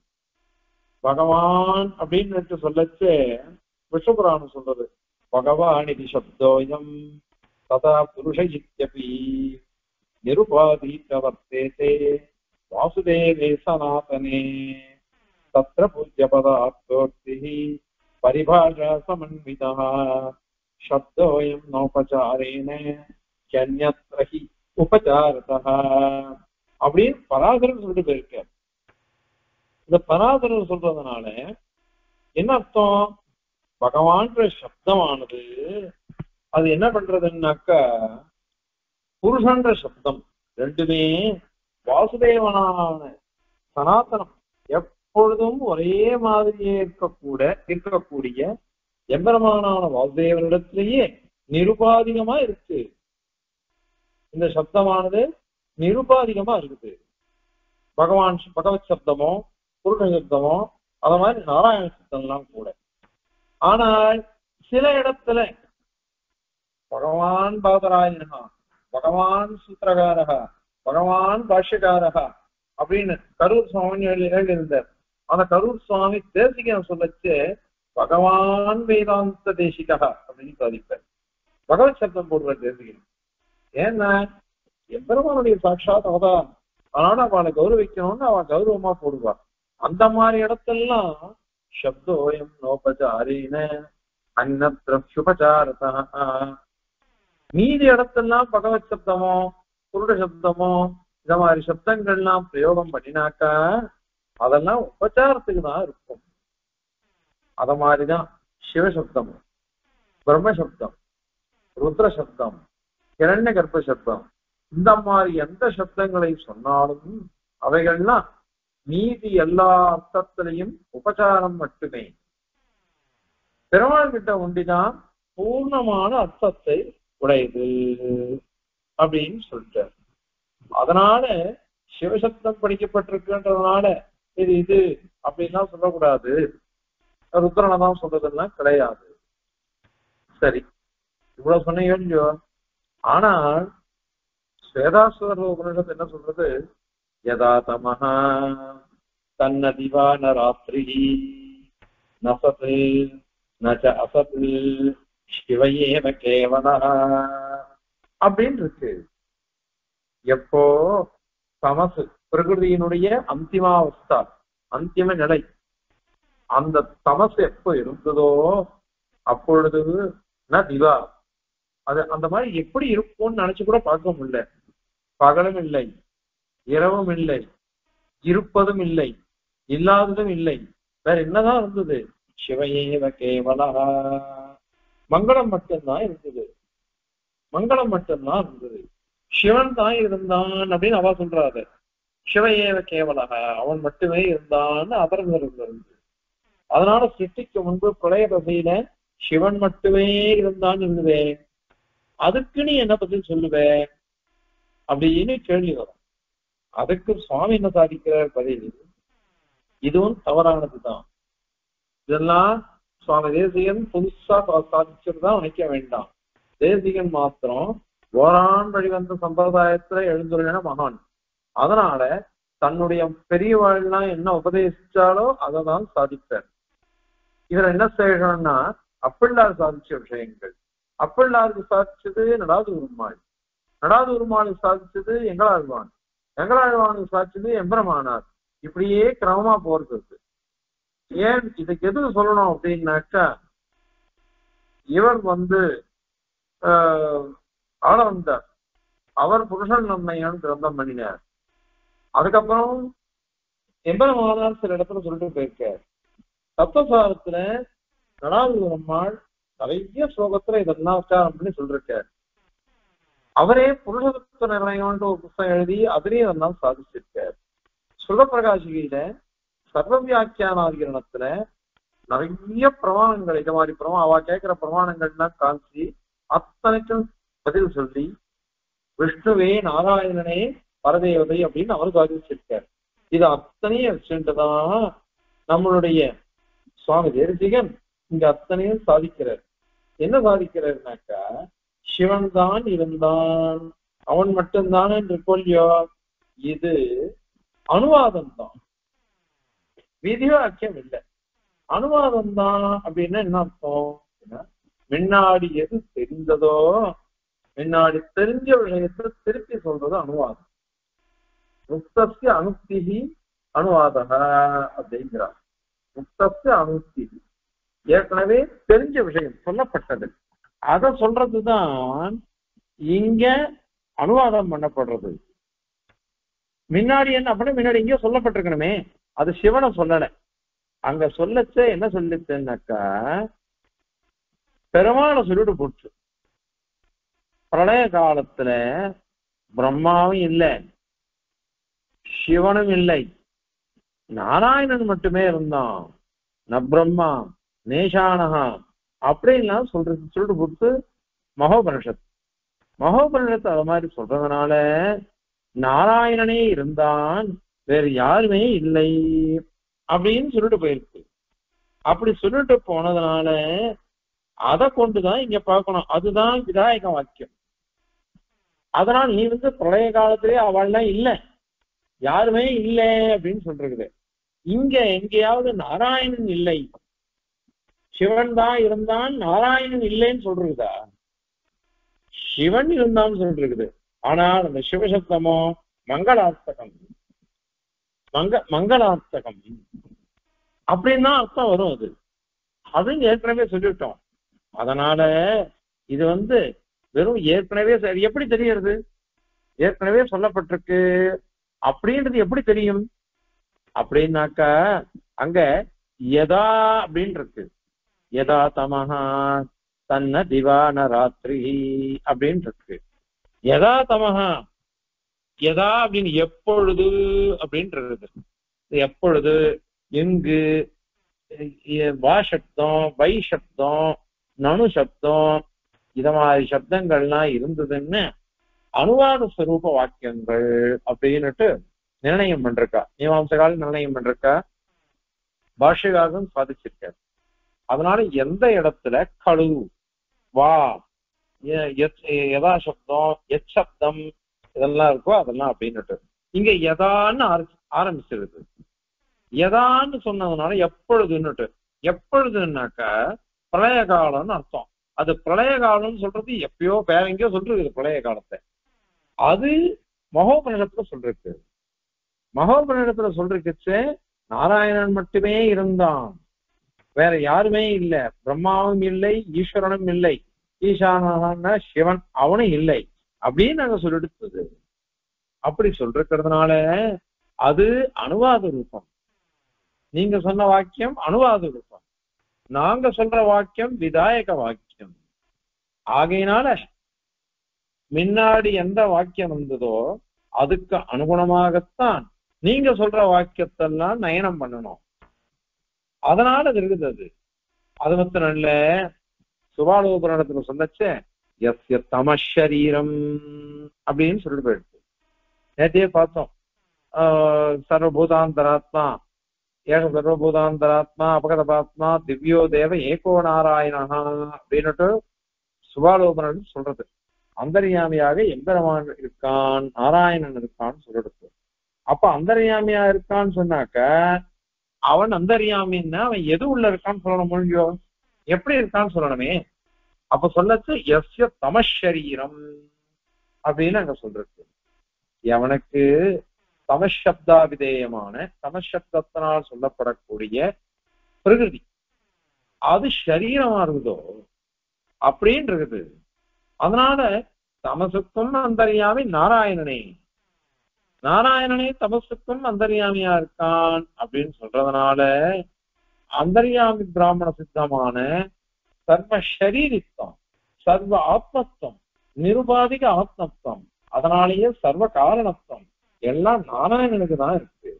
Speaker 1: பகவான் அப்படின்னு சொல்லச்சு விஷ்ணுபுராணம் சொல்றது பகவான் இது சப்தோயம் ததா புருஷ இத்யபி. நிருபாதீதவர்த்தேதே வாசுதேவே சனாதனே தத்ர பூஜ்யபதார்த்தோக்திः பரிபாஷா சமன்விதः சப்தோயம் நோபசாரேன கன்யத்ர ஹி உபசாரதः அப்படின்னு பராசரன் சொல்லிட்டு போயிருக்கார். இந்த பராசரன் சொல்றதுனால என்ன அர்த்தம்? பகவான்ற சப்தமானது அது என்ன பண்றதுன்னாக்கா புருஷன்ற சப்தம் ரெண்டுமே வாசுதேவனான சனாதனம் எப்பொழுதும் ஒரே மாதிரியே இருக்கக்கூடிய எம்பெருமானான வாசுதேவனிடத்திலேயே நிருபாதிகமா இருக்கு. இந்த சப்தமானது நிருபாதிகமா இருக்குது. பகவத் சப்தமோ புருஷ சப்தமோ அத மாதிரி நாராயண சப்தம்லாம் கூட. ஆனால் சில இடத்துல பகவான் பாதராயணா, பகவான் சூத்திரகாரகா, பகவான் பாஷ்யகாரகா அப்படின்னு கரூர் சுவாமி எழுதியிருந்தார். அந்த கரூர் சுவாமி தேசிகன் சொல்லச்சு பகவான் வேதாந்த தேசிகா அப்படின்னு சாதிப்பார். பகவத் சப்தம் போடுவார் தேசிகன். ஏன்னா எம்பெருமானுடைய சாட்சாத் அவதான், அதனால அவளை கௌரவிக்கணும்னு அவன் கௌரவமா போடுவார். அந்த மாதிரி இடத்தெல்லாம் சப்தோயம் நோபசாரீன அந்நத்ரப்சுபசாரதா. மீதி இடத்தெல்லாம் பகவத் சப்தமோ புருட சப்தமோ இந்த மாதிரி சப்தங்கள்லாம் பிரயோகம் பண்ணினாக்கா அதெல்லாம் உபச்சாரத்துக்கு தான் இருக்கும். அத மாதிரிதான் சிவசப்தம், பிரம்மசப்தம், ருத்ர சப்தம், கிரண்ய கர்ப்ப சப்தம், இந்த மாதிரி எந்த சப்தங்களை சொன்னாலும் அவைகள்லாம் மீதி எல்லா அர்த்தத்திலையும் உபச்சாரம் மட்டுமே. பெருமாள் கிட்ட ஒண்டிதான் பூர்ணமான அர்த்தத்தை உடையது அப்படின்னு சொல்லிட்டார். அதனால சிவசப்தம் படிக்கப்பட்டிருக்குன்றதுனால இது அப்படின்லாம் சொல்லக்கூடாது, ருத்ரனை தான் சொல்றதெல்லாம் கிடையாது. சரி, இவ்வளவு சொன்னீங்க. ஆனால் ஸ்வேதாஸ்வர உபனிஷத்து என்ன சொல்றது? யதா தமஹா தன்னதிவான ராத்திரி நசத்து நச அசத்து சிவையேவ கேவலா அப்படின்னு இருக்கு. எப்போ தமசு பிரகிருதியினுடைய அந்திமாவஸ்தா, அந்திம நிலை, அந்த தமசு எப்போ இருந்ததோ அப்பொழுது ந திவா, அது அந்த மாதிரி எப்படி இருக்கும்னு நினைச்சு கூட பார்க்க முடியல. பகலும் இல்லை, இரவும் இல்லை, இருப்பதும் இல்லை, இல்லாததும் இல்லை, வேற என்னதான் இருந்தது? சிவையேவ கேவலா, மங்களம் மட்டும்தான் இருந்தது, மங்களம் மட்டும்தான் இருந்தது. சிவன் தான் இருந்தான் அப்படின்னு அவ சொல்றாரு. சிவையேவ கேவலக, அவன் மட்டுமே இருந்தான்னு அபரந்திருந்து. அதனால சிருஷ்டிக்கு முன்பு பிரளய தசையில சிவன் மட்டுமே இருந்தான்னு இருந்ததே, அதுக்கு நீ என்ன பதில் சொல்லுவே அப்படின்னு கேள்வி வரும். அதுக்கு சுவாமி என்ன சாதிக்கிறார் பதில்? இதுவும் தவறானதுதான். இதெல்லாம் சுவாமி தேசிகன் புதுசா சாதிச்சிருதான் நினைக்க வேண்டாம். தேசிகன் மாத்திரம் ஓரான் வழிவந்த சம்பிரதாயத்துல எழுந்துள்ள மகான். அதனால தன்னுடைய பெரியவாழ்லாம் என்ன உபதேசிச்சாலோ அதை தான் சாதிப்பார். இதுல என்ன செய்யணும்னா அப்பிள்ளார் சாதிச்ச விஷயங்கள், அப்பிள்ளாருக்கு சாதிச்சது நடாது உருமாள், நடாது உருமாளுக்கு சாதிச்சது எங்களாழ்வான், எங்களாழ்வானுக்கு சாதிச்சது எம்பெருமானார். இப்படியே கிரமமா போறது. ஏன் இதுக்கு எதுக்கு சொல்லணும் அப்படின்னாக்கா, இவர் ஆள வந்தார், அவர் புருஷன் நன்மையான்னு கிரந்தம் பண்ணினார். அதுக்கப்புறம் எம்பெருமானார் சில இடத்துல சொல்லிட்டு போயிருக்கார். தத்துவசாரத்துல நடாது உருமாள் நிறைய ஸ்லோகத்துல இதெல்லாம் உச்சாரம் பண்ணி சொல்லிருக்கார். அவரே புருஷத்துவ நிர்ணயம்ன்ற ஒரு புத்தகம் எழுதி அதுலயும் இதெல்லாம் சாதிச்சிருக்கார். சுகப்பிரகாசிகையில சர்வ வியாக்கியானாதிகரணத்துல நிறைய பிரமாணங்கள், இது மாதிரி அவ கேட்கிற பிரமாணங்கள்லாம் காமிச்சு அத்தனைக்கும் பதில் சொல்லி விஷ்ணுவே நாராயணனே பரதேவதை அப்படின்னு அவர் சாதிச்சிருக்கார். இது அத்தனையும் வச்சுட்டுதான் நம்மளுடைய சுவாமி தேசிகன் இங்க அத்தனையும் சாதிக்கிறார். என்ன சாதிக்கிறார்னாக்கா, சிவன் தான் இருந்தான், அவன் மட்டும்தான் என்று கொள்ளியோ, இது அனுவாதம் தான், விதிவாக்கியம் இல்லை, அனுவாதம் தான். அப்படின்னா என்ன அர்த்தம்? முன்னாடி எது தெரிந்ததோ முன்னாடி தெரிஞ்ச விஷயத்தை திருப்பி சொல்றது அனுவாதம். முக்தஸ்ய அனுக்திஹி அனுவாதக அப்படிங்கிறார். முக்தஸ்ய அனுக்திஹி ஏற்கனவே தெரிஞ்ச விஷயம் சொல்லப்பட்டது, அதை சொல்றதுதான் இங்க அனுவாதம் பண்ணப்படுறது. முன்னாடி என்ன அப்படி முன்னாடி இங்க சொல்லப்பட்டிருக்கணுமே, அது சிவனை சொல்லல. அங்க சொல்லச்ச என்ன சொல்லிச்சுன்னாக்கா பெருமாளை சொல்லிட்டு போச்சு. பிரளய காலத்துல பிரம்மாவும் இல்லை, சிவனும் இல்லை, நாராயணன் மட்டுமே இருந்தான். ந பிரம்மா நேஷானஹா அப்படின்லாம் சொல்லிட்டு போட்டு மகோபனிஷத். மகோபனிஷத்து அது மாதிரி சொல்றதுனால நாராயணனே இருந்தான், வேறு யாருமே இல்லை அப்படின்னு சொல்லிட்டு போயிருக்கு. அப்படி சொல்லிட்டு போனதுனால அதை கொண்டுதான் இங்க பார்க்கணும். அதுதான் விதாயக வாக்கியம். அதனால் நீ பிரளய காலத்திலே அவள்லாம் இல்லை, யாருமே இல்லை அப்படின்னு சொல்றது. இங்க எங்கேயாவது நாராயணன் இல்லை, சிவன் தான் இருந்தான், நாராயணன் இல்லைன்னு சொல்றதா? சிவன் இருந்தான்னு சொல்றது. ஆனால் அந்த சிவசப்தமோ மங்களார்த்தகம், மங்களார்த்தகம் அப்படின்னு தான் அர்த்தம் வரும். அது ஏற்கனவே சொல்லிட்டோம். அதனால இது வெறும் ஏற்கனவே எப்படி தெரியறது, ஏற்கனவே சொல்லப்பட்டிருக்கு அப்படின்றது எப்படி தெரியும் அப்படின்னாக்கா அங்க யதா அப்படின்னு இருக்கு. யதா தமஹா தன்ன திவான ராத்திரி அப்படின்னு இருக்கு. யதா தமஹா, யதா அப்படின்னு எப்பொழுது அப்படின்றது. எப்பொழுது, எங்கு, வா சப்தம், வை சப்தம், நனு சப்தம், இத மாதிரி சப்தங்கள்லாம் இருந்ததுன்னு அனுவாத ஸ்வரூப வாக்கியங்கள் அப்படின்னுட்டு நிர்ணயம் பண்றக்கா, மீமாம்சகால நிர்ணயம் பண்றக்கா, பாஷ்யகாரன் சாதிச்சிருக்காரு. அதனால எந்த இடத்துல கழு, வா, யதா சப்தம், எச் சப்தம் இதெல்லாம் இருக்கோ அதெல்லாம் அப்படின்னுட்டு இங்க யதான்னு ஆரம்பிச்சிருது. யதான்னு சொன்னதுனால எப்பொழுதுன்னுட்டு, எப்பொழுதுன்னாக்கா பிரளய காலம்னு அர்த்தம். அது பிரளய காலம்னு சொல்றது எப்பயோ வேற எங்கேயோ சொல்றது பிரளய காலத்தை. அது மகோபனிஷத்துல சொல்றது. மகோபனிஷத்துல சொல்றதுச்சு நாராயணன் மட்டுமே இருந்தான், வேற யாருமே இல்லை, பிரம்மாவும் இல்லை, ஈஸ்வரனும் இல்லை, ஈசான சிவன் அவனும் இல்லை அப்படின்னு நாங்க சொல்லிடுத்தது. அப்படி சொல்றதுனால அது அனுவாத ரூபம். நீங்க சொன்ன வாக்கியம் அனுவாத ரூபம், நாங்க சொல்ற வாக்கியம் விதாயக வாக்கியம். ஆகையினால முன்னாடி எந்த வாக்கியம் வந்ததோ அதுக்கு அனுகுணமாகத்தான் நீங்க சொல்ற வாக்கியத்தெல்லாம் நயனம் பண்ணணும். அதனால அது இருக்குது. அது மட்டும் நல்ல சுபாலோபுரணத்துல சொன்னச்ச எஸ்ய தமசரீரம் அப்படின்னு சொல்லிட்டு போயிடுச்சு. நேற்றையே பார்த்தோம். சர்வபூதாந்தராத்மா, ஏக சர்வபூதாந்தராத்மா அபகதபாத்மா திவ்யோ தேவ ஏகோ நாராயணா அப்படின்னுட்டு சுபாலோபுரணம் சொல்றது. அந்தர்யாமியாக எம்பெருமான் இருக்கான், நாராயணன் இருக்கான்னு சொல்லிடுச்சு. அப்ப அந்தர்யாமியா இருக்கான்னு சொன்னாக்க அவன் அந்தர்யாமின்னா அவன் எது உள்ள இருக்கான்னு சொல்லணும் முடியோ, எப்படி இருக்கான்னு சொல்லணுமே. அப்ப சொல்லச்சு எஸ்ய தமசரீரம் அப்படின்னு அங்க சொல்றது. எவனுக்கு தமசப்தா விதேயமான தமசப்தத்தினால் சொல்லப்படக்கூடிய பிரகிருதி அது சரீரமா இருக்குதோ அப்படின்னு இருக்குது. அதனால தமசுக்கும் அந்தர்யாமி நாராயணனே, நாராயணனே தமசுக்கும் அந்தர்யாமியா இருக்கான் அப்படின்னு சொல்றதுனால அந்தர்யாமி பிராமண சித்தமான சர்வ ஷரீரித்தம், சர்வ ஆத்மத்துவம், நிருபாதிக ஆத்மத்துவம், அதனாலேயே சர்வ காரணத்துவம் எல்லாம் நாராயணனுக்கு தான் இருக்கு.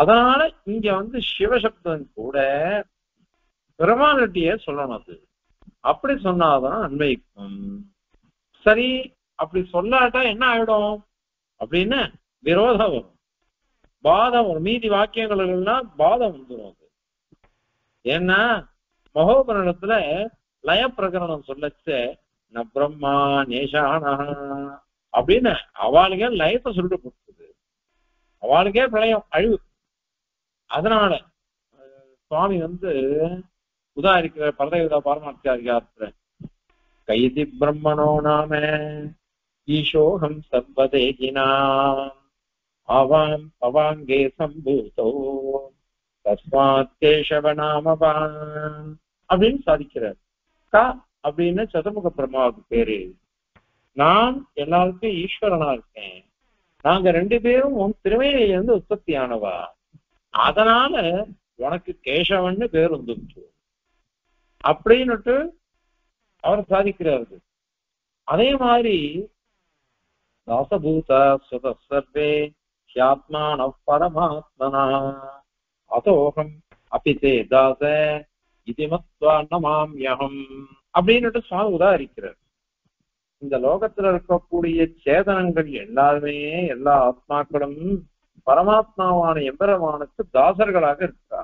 Speaker 1: அதனால இங்க சிவசப்தன் கூட பெருமாளிட்டியே சொல்லணும். அது அப்படி சொன்னாதான் அன்வைக்கும். சரி, அப்படி சொல்லாட்டா என்ன ஆயிடும் அப்படின்னு விரோதம் வரும், பாதம் வரும். மீதி வாக்கியங்கள் எல்லாம் பாதம் வந்துடும். அது ஏன்னா மகோபரணத்துல லய பிரகரணம் சொல்லச்ச ந பிரம்மா நேஷானா அப்படின்னு அவளுக்கே லயத்தை சொல்லிட்டு கொடுத்தது, அவளுக்கே பிரளயம் அழிவு. அதனால சுவாமி உதாரிக்கிற பரதவிதா பாரமார்த்தியாதிகாரத்துல கைதி பிரம்மணோ நாம ஈஷோகம் சர்வதேகினா ஆவாம் பவாங்கே சம்பூதோ தஸ்மாத் கேசவ நாமவான் அப்படின்னு சாதிக்கிறார். கா அப்படின்னு சதுர்முக பிரம்மாவுக்கு பேரு. நான் எல்லாருக்கும் ஈஸ்வரனா இருக்கேன். நாங்க ரெண்டு பேரும் உன் திருமையிலிருந்து உற்பத்தி ஆனவா, அதனால உனக்கு கேசவன்னு பேர் வந்துச்சு அப்படின்னுட்டு அவர் சாதிக்கிறாரு. அதே மாதிரி தாசபூத சுத சர்வே ஹியாத்மான பரமாத்மனா அதோகம் அபிதே தாச இதுமத்வா நமாம்யகம் அப்படின்னுட்டு சுவாமி உதாரிக்கிறார். இந்த லோகத்துல இருக்கக்கூடிய சேதனங்கள் எல்லாருமே, எல்லா ஆத்மாக்களும் பரமாத்மாவான எம்பெருமானுக்கு தாசர்களாக இருக்கா.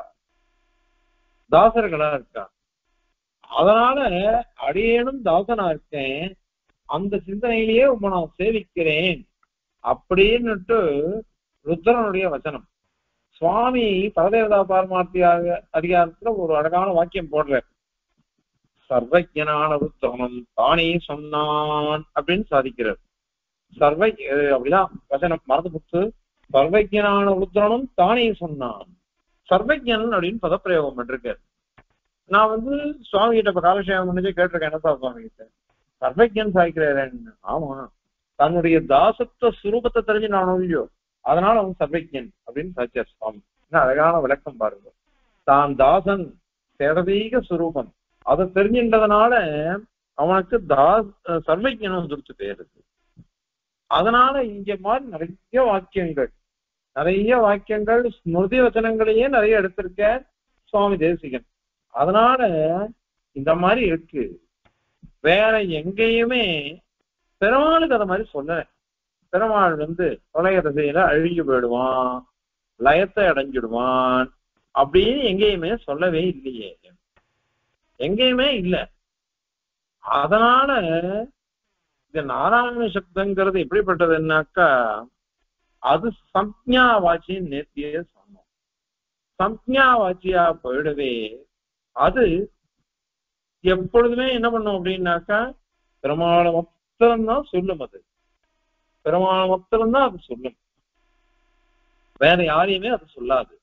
Speaker 1: அதனால அடியேனும் தாசனா இருக்கேன், அந்த சிந்தனையிலேயே உங்களை நான் சேவிக்கிறேன் அப்படின்னுட்டு ருத்ரனுடைய வசனம். சுவாமி பரதேவதா பாரமார்த்தியாக அதிகாரத்துல ஒரு அழகான வாக்கியம் போடுற, சர்வஜனான ருத்ரனும் தானே சொன்னான் அப்படின்னு சாதிக்கிறார். அப்படிதான் வசனம் மறந்து புத்து. சர்வஜனான ருத்ரனும் தானே சொன்னான். சர்வஜன் அப்படின்னு பதப்பிரயோகம் பண்ணிருக்காரு. நான் சுவாமி கிட்ட இப்ப காலக்ஷேபம் பண்ணிச்சு கேட்டிருக்கேன், என்னப்பா சுவாமி கிட்ட சர்வஜன் சாய்க்கிறேன்னு. ஆமா, தன்னுடைய தாசத்துவ சுரூபத்தை தெரிஞ்சு நான் இல்லையோ, அதனால அவன் சர்வஜன் அப்படின்னு சாய்ச்சார் சுவாமி. அழகான விளக்கம் பாருங்க. தான் தாசன் சேடதீக சுரூபம் அதை தெரிஞ்சின்றதுனால அவனுக்கு சர்வஜன் வந்துருச்சு பேரு. அதனால இங்க மாதிரி நிறைய வாக்கியங்கள் ஸ்மிருதி வச்சனங்களையே நிறைய எடுத்திருக்க சுவாமி தேசிகன். அதனால இந்த மாதிரி இருக்கு. வேற எங்கேயுமே பெருமாளுக்கு அதை மாதிரி சொல்ல. பெருமாள் தொலைய திசையில அழுகி போயிடுவான், லயத்தை அடைஞ்சிடுவான் அப்படின்னு எங்கேயுமே சொல்லவே இல்லையே, எங்கேயுமே இல்லை. அதனால இந்த நாராயண சப்தங்கிறது எப்படிப்பட்டதுன்னாக்கா, அது சம்ஞா வாட்சின்னு நேர்த்தியே சொன்னோம். சம்ஞா வாட்சியா போயிடவே அது எப்பொழுதுமே என்ன பண்ணும் அப்படின்னாக்கா, பெருமாளை மொத்தம்தான் சொல்லும். அது பெருமாளை மொத்தம்தான் அது சொல்லும், வேற யாரையுமே அது சொல்லாது.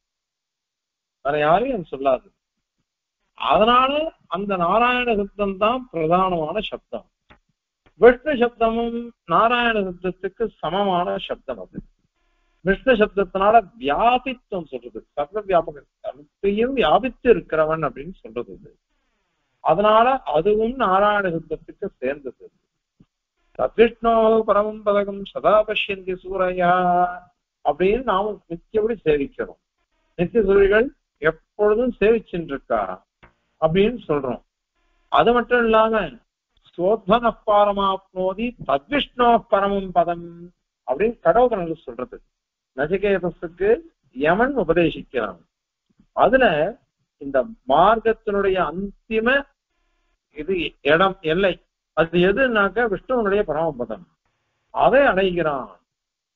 Speaker 1: அதனால அந்த நாராயண சப்தம் தான் பிரதானமான சப்தம். விஷ்ணு சப்தமும் நாராயண சப்தத்துக்கு சமமான சப்தம். அது விஷ்ணு சப்தத்தினால வியாபித்துவம் சொல்றது, சர்வ வியாபகத்தையும் வியாபித்து இருக்கிறவன் அப்படின்னு சொல்றது. அதனால அதுவும் நாராயண சப்தத்துக்கு சேர்ந்தது. சத்விஷ்ணோ பரமம் பதகம் சதா பஷ்யந்தி சூரையா அப்படின்னு நாம நித்தியபடி சேவிக்கிறோம். நித்திய சூரிகள் எப்பொழுதும் சேவிச்சுட்டு இருக்கா அப்படின்னு சொல்றோம். அது மட்டும் இல்லாம சோத்வன பாரமாப்னோதி தத்விஷ்ணோ பரமம் பதம் அப்படின்னு கடவுள் சொல்றது. நசிகேதஸுக்கு யமன் உபதேசிக்கிறான். அதுல இந்த மார்க்கத்தினுடைய அந்திம இது இடம் எல்லை அது எதுனாக்க விஷ்ணுவனுடைய பரமபதம், அதை அடைகிறான்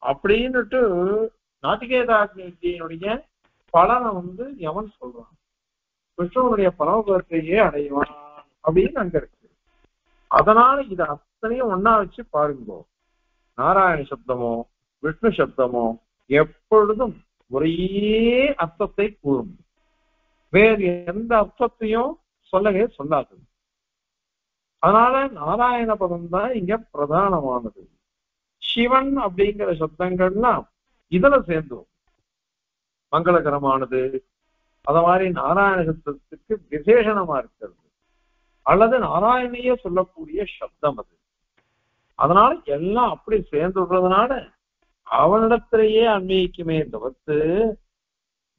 Speaker 1: அப்படின்னுட்டு நாட்டிகேதாக்கினுடைய பலனை யமன் சொல்றான். விஷ்ணுவனுடைய பரமபதத்தையே அடைவான் அப்படின்னு அங்க இருக்கு. அதனால இதை அத்தனையும் ஒன்னா வச்சு பாருங்க. நாராயண சப்தமோ விஷ்ணு சப்தமோ எப்பொழுதும் ஒரே அர்த்தத்தை கூறும், வேறு எந்த அர்த்தத்தையும் சொல்லவே சொல்லாது. அதனால நாராயண பதம் தான் இங்க பிரதானமானது. சிவன் அப்படிங்கிற சப்தங்கள்லாம் இதுல சேர்ந்தோம், மங்களகரமானது. அத மாதிரி நாராயண சப்தத்துக்கு விசேஷணமா இருக்கிறது, அல்லது நாராயணையே சொல்லக்கூடிய சப்தம் அது. அதனால எல்லாம் அப்படி சேர்ந்து விடுறதுனால அவனிடத்திலேயே அன்வயிக்குமே தவிர்த்து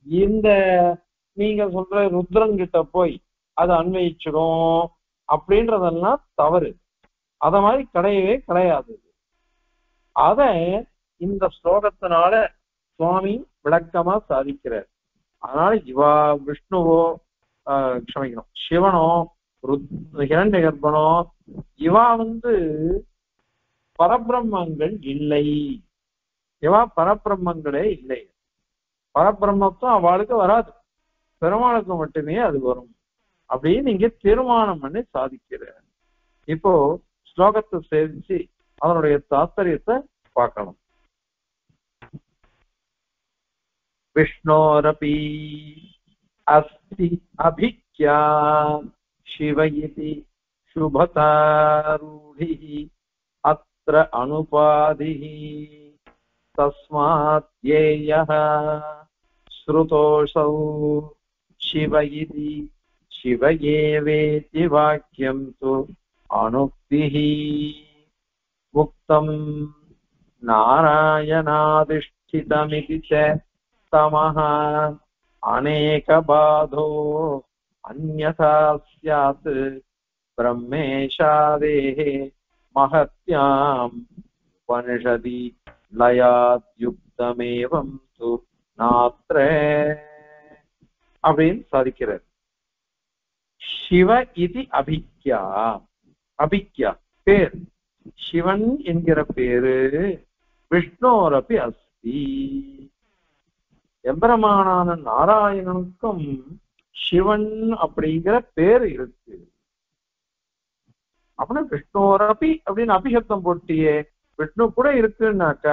Speaker 1: இந்த நீங்க சொல்ற ருத்ரன் கிட்ட போய் அதை அன்வயிச்சிடும் அப்படின்றதெல்லாம் தவறு. அத மாதிரி கிடையவே கிடையாது. அத இந்த ஸ்லோகத்தினால சுவாமி விளக்கமா சாதிக்கிறார். அதனால இவா விஷ்ணுவோ க்ஷமிக்கணும் சிவனோ ஹிரண்ய கர்ப்பனோ இவா பரபிரம்மங்கள் இல்லை. இவா பரபிரம்மங்களே இல்லை. பரபிரம்மத்துவம் அவளுக்கு வராது, பெருமாளுக்கு மட்டுமே அது வரும் அப்படின்னு இங்க தீர்மானம் பண்ணி சாதிக்கிறார். இப்போ ஸ்லோகத்தை சேவிச்சு அதனுடைய தாத்பரியத்தை பார்க்கணும். விஷ்ணோரபி அஸ்தி அபிக்யா சிவ இதி சுபதாரூடிஹி அத்ர அனுபாதிஹி தஸ்மாத் யேயஹ ஸ்ருதோஸௌ சிவ இதி சிவ ஏவேதி வாக்கியம் து அனுக்திஹி முக்தம் நாராயணாதிஷ்டிதமிதி ச தமஹ அநேகபாதோ அன்யதா ஸ்யாத் பிரம்மேஷாதேஹ மஹத்யாம் உபனிஷதி லயாத்யுக்தமேவம் து நாத்ர அப்படின்னு சாதிக்கிறார். சிவ இது அபிக்யா, அபிக்யா பேர், சிவன் என்கிற பேரு விஷ்ணோரபி அஸ்தி, எம்பெருமானான நாராயணனுக்கும் சிவன் அப்படிங்கிற பேர் இருக்கு. அப்படின்னா விஷ்ணோரபி அப்படின்னு அபிஷப்தம் போட்டியே, விஷ்ணு கூட இருக்குன்னாக்க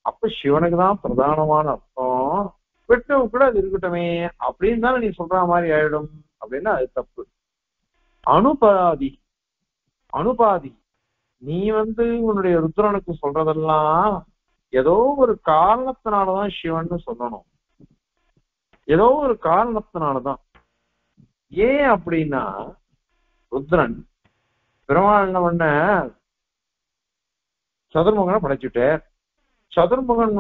Speaker 1: அப்ப சிவனுக்கு தான் பிரதானமான அர்த்தம், விஷ்ணு கூட அது இருக்கட்டுமே அப்படின்னு தானே நீ சொல்ற மாதிரி ஆயிடும். அப்படின்னா அது தப்பு. அனுபாதி, அனுபாதி நீ உன்னுடைய ருத்ரனுக்கு சொல்றதெல்லாம் ஏதோ ஒரு காரணத்தினாலதான் சிவன் சொல்லணும், ஏதோ ஒரு காரணத்தினாலதான். ஏன் அப்படின்னா ருத்ரன் பெருமாள் என்ன பண்ண, சதுர்முகனை படைச்சுட்டார். சதுர்முகன்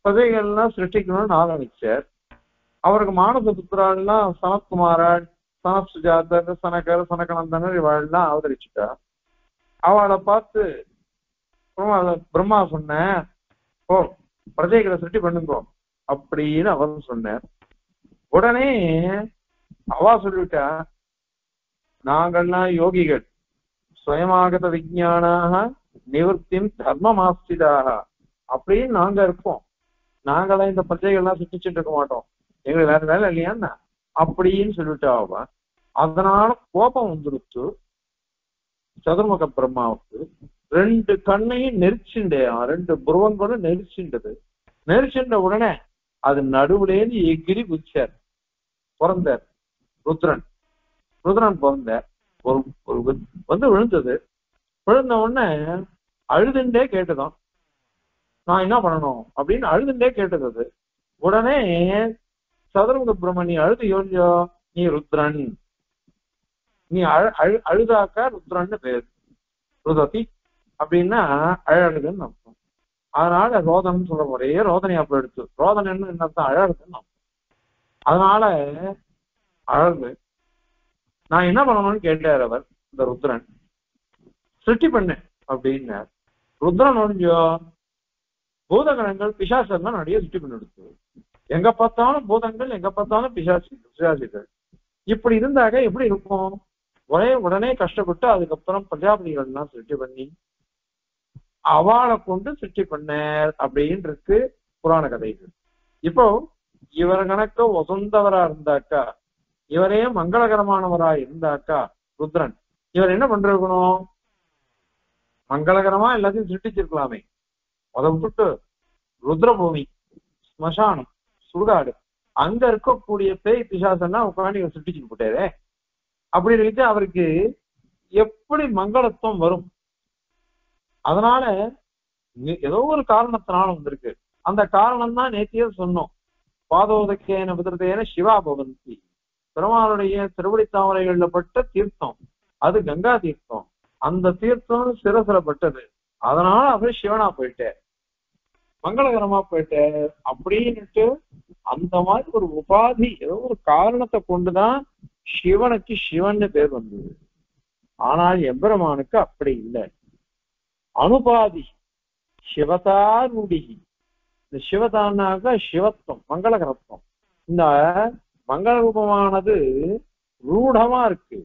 Speaker 1: பிரஜைகள்லாம் சிருஷ்டிக்கணும்னு ஆரம்பிச்சார். அவருக்கு மானச புத்திராள்லாம் சனத்குமாரன், சனத் சுஜாதர், சனகர், சனகநந்தனர் இவாள்லாம் அவதரிச்சுட்டா. அவளை பார்த்து பிரம்மா சொன்ன, ஓ பிரஜைகளை சிருஷ்டி பண்ணுங்கோ அப்படின்னு அவர் சொன்னார். உடனே அவா சொல்லிவிட்டா, நாங்கள்லாம் யோகிகள், ஸ்வயமாகத விஜானாக நிவர்த்தியும் தர்மமாஸ்திதாக அப்படின்னு நாங்க இருப்போம், நாங்களாம் இந்த பிரஜைகள்லாம் சிருஷ்டிச்சுட்டு இருக்க மாட்டோம், எங்களுக்கு வேற வேலை இல்லையான்னா அப்படின்னு சொல்லிட்டு அவ. அதனால கோபம் வந்துருச்சு சதுர்முக பிரம்மாவுக்கு. ரெண்டு கண்ணையும் நெரிச்சுண்டே, ரெண்டு புருவங்களும் நெரிச்சுண்டது. நெரிச்சுண்ட உடனே அது நடுவுலேருந்து எகிரி குதிச்சார், பிறந்தார் ருத்ரன். ருத்ரன் பிறந்தார், ஒரு விழுந்தது. விழுந்த உடனே அழுதுண்டே கேட்டுதான், நான் என்ன பண்ணணும் அப்படின்னு அழுதுண்டே கேட்டது அது. உடனே சதுர்முக பிரம்மன், நீ அழுது யோசியோ, நீ ருத்ரன், நீ அழுதாக்கா ருத்ரன்னு பேர். ருததி அப்படின்னா அழகுதுன்னு அர்த்தம். அதனால ரோதன் சொல்ற முறையே ரோதனை அப்ப எடுத்து, ரோதனை என்ன அர்த்தம், அழகுதுன்னு அர்த்தம். அதனால அழகு, நான் என்ன பண்ணணும்னு கேட்டார் அவர் இந்த ருத்ரன். சிருஷ்டி பண்ணு அப்படின்னார். ருத்ரன் ஒழிஞ்சோ பூதகணங்கள் பிசாசெல்லாம் நிறைய சிருஷ்டி பண்ணி எடுத்து, எங்க பார்த்தாலும் பூதங்கள், எங்க பார்த்தாலும் பிசாசிகள். இப்படி இருந்தாக எப்படி இருக்கும்? உடனே கஷ்டப்பட்டு அதுக்கப்புறம் பிரஜாபதிகள்லாம் சிருஷ்டி பண்ணி அவளை கொண்டு சிருஷ்டி பண்ணார் அப்படின்னு இருக்கு புராண கதைகள். இப்போ இவர் கணக்க வசந்தவரா இருந்தாக்கா, இவரே மங்களகரமானவரா இருந்தாக்கா ருத்ரன், இவர் என்ன பண்றணும்? மங்களகரமா எல்லாத்தையும் சிருஷ்டிச்சிருக்கலாமே. அதை விட்டுட்டு ருத்ரபூமி, ஸ்மசானம், சுடுகாடு, அங்க இருக்கக்கூடிய பேய் பிசாசன்னா உட்காந்து இவர் சிருஷ்டிச்சுட்டு போட்டாரே. அப்படி இருக்கு, அவருக்கு எப்படி மங்களத்துவம் வரும்? அதனால ஏதோ ஒரு காரணத்தினால வந்திருக்கு. அந்த காரணம் தான் நேத்தியே சொன்னோம், பாதோதக்கேன விதிரதேன சிவா பவந்தி, பெருமாளுடைய திருவடி தாமரைகள்ல பட்ட தீர்த்தம் அது கங்கா தீர்த்தம். அந்த தீர்த்தம் சிரசிரப்பட்டது, அதனால அவர் சிவனா போயிட்டார், மங்களகரமா போயிட்டார் அப்படின்னுட்டு அந்த மாதிரி ஒரு உபாதி, ஏதோ ஒரு காரணத்தை கொண்டுதான் சிவனுக்கு சிவன்னு பேர் வந்தது. ஆனால் எம்பெருமானுக்கு அப்படி இல்லை. அனுபாதி சிவதாரூடி, இந்த சிவதானாக சிவத்துவம், மங்களகரத்துவம். இந்த மங்கள ரூபமானது ரூடமா இருக்கு,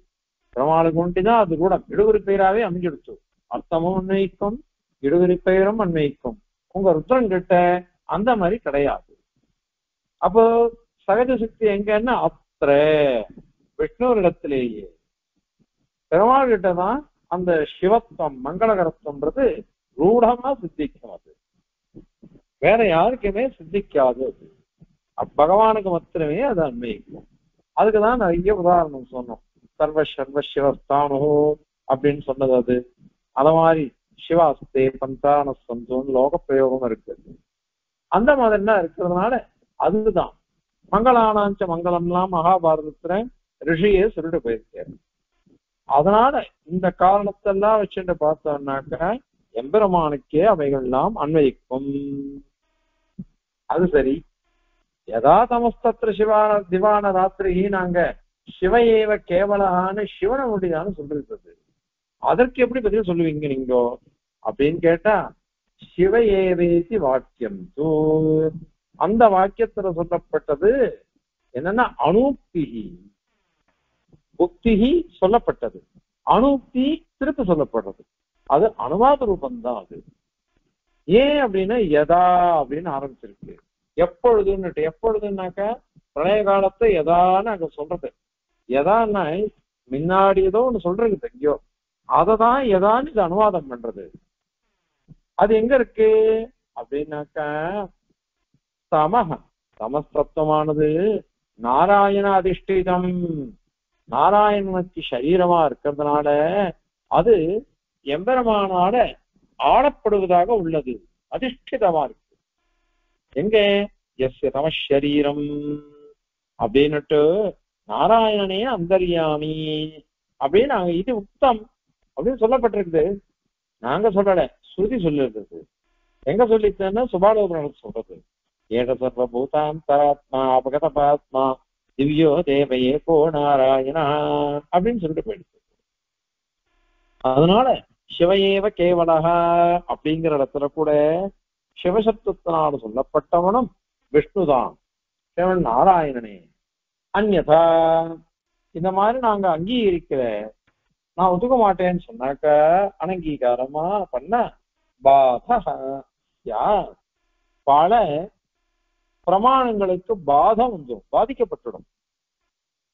Speaker 1: பெருமாளுக்கு ஒண்டிதான் அது ரூடம், இடுகுறி பெயராவே அமைஞ்சிடுச்சு. அர்த்தமும் அன்வயிக்கும், இடுகுறி பெயரும் அன்வயிக்கும். உங்க ருத்ரன் கிட்ட அந்த மாதிரி கிடையாது. அப்போ சகஜ சக்தி எங்கன்னா அத்திர விஷ்ணுவரிடத்திலேயே. பெருமாள் கிட்டதான் அந்த சிவத்துவம் மங்களகரத்துவம்ன்றது ரூடமா சித்திக்கும். அது வேற யாருக்குமே சித்திக்காது. அது பகவானுக்கு மாத்திரமே அது அன்வயிக்கும். அதுக்குதான் நிறைய உதாரணம் சொன்னோம். சர்வ சர்வ சிவஸ்தானோ அப்படின்னு சொன்னது அது. அத மாதிரி சிவாஸ்தே பந்தான சந்தோன்னு லோக பிரயோகம் இருக்கு. அந்த மாதிரிலாம் இருக்கிறதுனால அதுதான் மங்களானாஞ்ச மங்களம்லாம் மகாபாரதத்துல ரிஷியே சொல்லிட்டு போயிருக்காரு. அதனால இந்த காரணத்தெல்லாம் வச்சுட்டு பார்த்தோம்னாக்க எம்பெருமானுக்கே அவைகள்லாம் அன்வயிக்கும். அது சரி. யதா தமஸ்தத்திர சிவான திவான ராத்திரி நாங்க சிவ ஏவ கேவலான்னு சிவனை முடிதான்னு சொல்லிருக்கிறது. அதற்கு எப்படி பதில் சொல்லுவீங்க நீங்க அப்படின்னு கேட்டா, சிவ ஏவேதி வாக்கியம் தூ, அந்த வாக்கியத்துல சொல்லப்பட்டது என்னன்னா அனூக்திகி. உக்திகி சொல்லப்பட்டது, அனூக்தி திருப்பி சொல்லப்படுறது. அது அனுவாத ரூபந்தான். அது ஏன் அப்படின்னா யதா அப்படின்னு ஆரம்பிச்சிருக்கு. எப்பொழுதுன்னுட்டு, எப்பொழுதுன்னாக்க பழைய காலத்தை எதான்னு அங்க சொல்றது. எதான்னா முன்னாடி ஏதோ ஒண்ணு சொல்றது எங்கயோ, அததான் எதான்னு இது அனுவாதம் பண்றது. அது எங்க இருக்கு அப்படின்னாக்க சமஹ, சமஸ்தத்துவமானது நாராயண அதிஷ்டிதம், நாராயணனுக்கு சரீரமா இருக்கிறதுனால அது எம்பெருமானால ஆளப்படுவதாக உள்ளது, அதிஷ்டிதமா இருக்கு. எங்க எஸ்ய தமசரீரம் அப்படின்னுட்டு நாராயணனே அந்தர்யாமி அப்படின்னு நாங்க இது உத்தம் அப்படின்னு சொல்லப்பட்டிருக்குது. நாங்க சொல்லல, ஸ்ருதி சொல்லிருக்குது. எங்க சொல்லித்தேன்னா சுபாலோபுரம் சொல்றது. ஏக சர்வ பூதாந்தராத்மா அபகத பாத்மா திவ்யோ தேவையே கோ நாராயணா அப்படின்னு சொல்லிட்டு போயிடுச்சு. அதனால சிவையேவ கேவலகா அப்படிங்கிற இடத்துல கூட சிவசப்தத்தினால் சொல்லப்பட்டவனும் விஷ்ணுதான், சிவன் நாராயணனே. அந்யதா இந்த மாதிரி நாங்க அங்கீகரிக்கிற, நான் ஒதுக்க மாட்டேன்னு சொன்னாக்க அனங்கீகாரமா பண்ண பாதக பல பிரமாணங்களுக்கு பாதம் வந்துடும், பாதிக்கப்பட்டுடும்.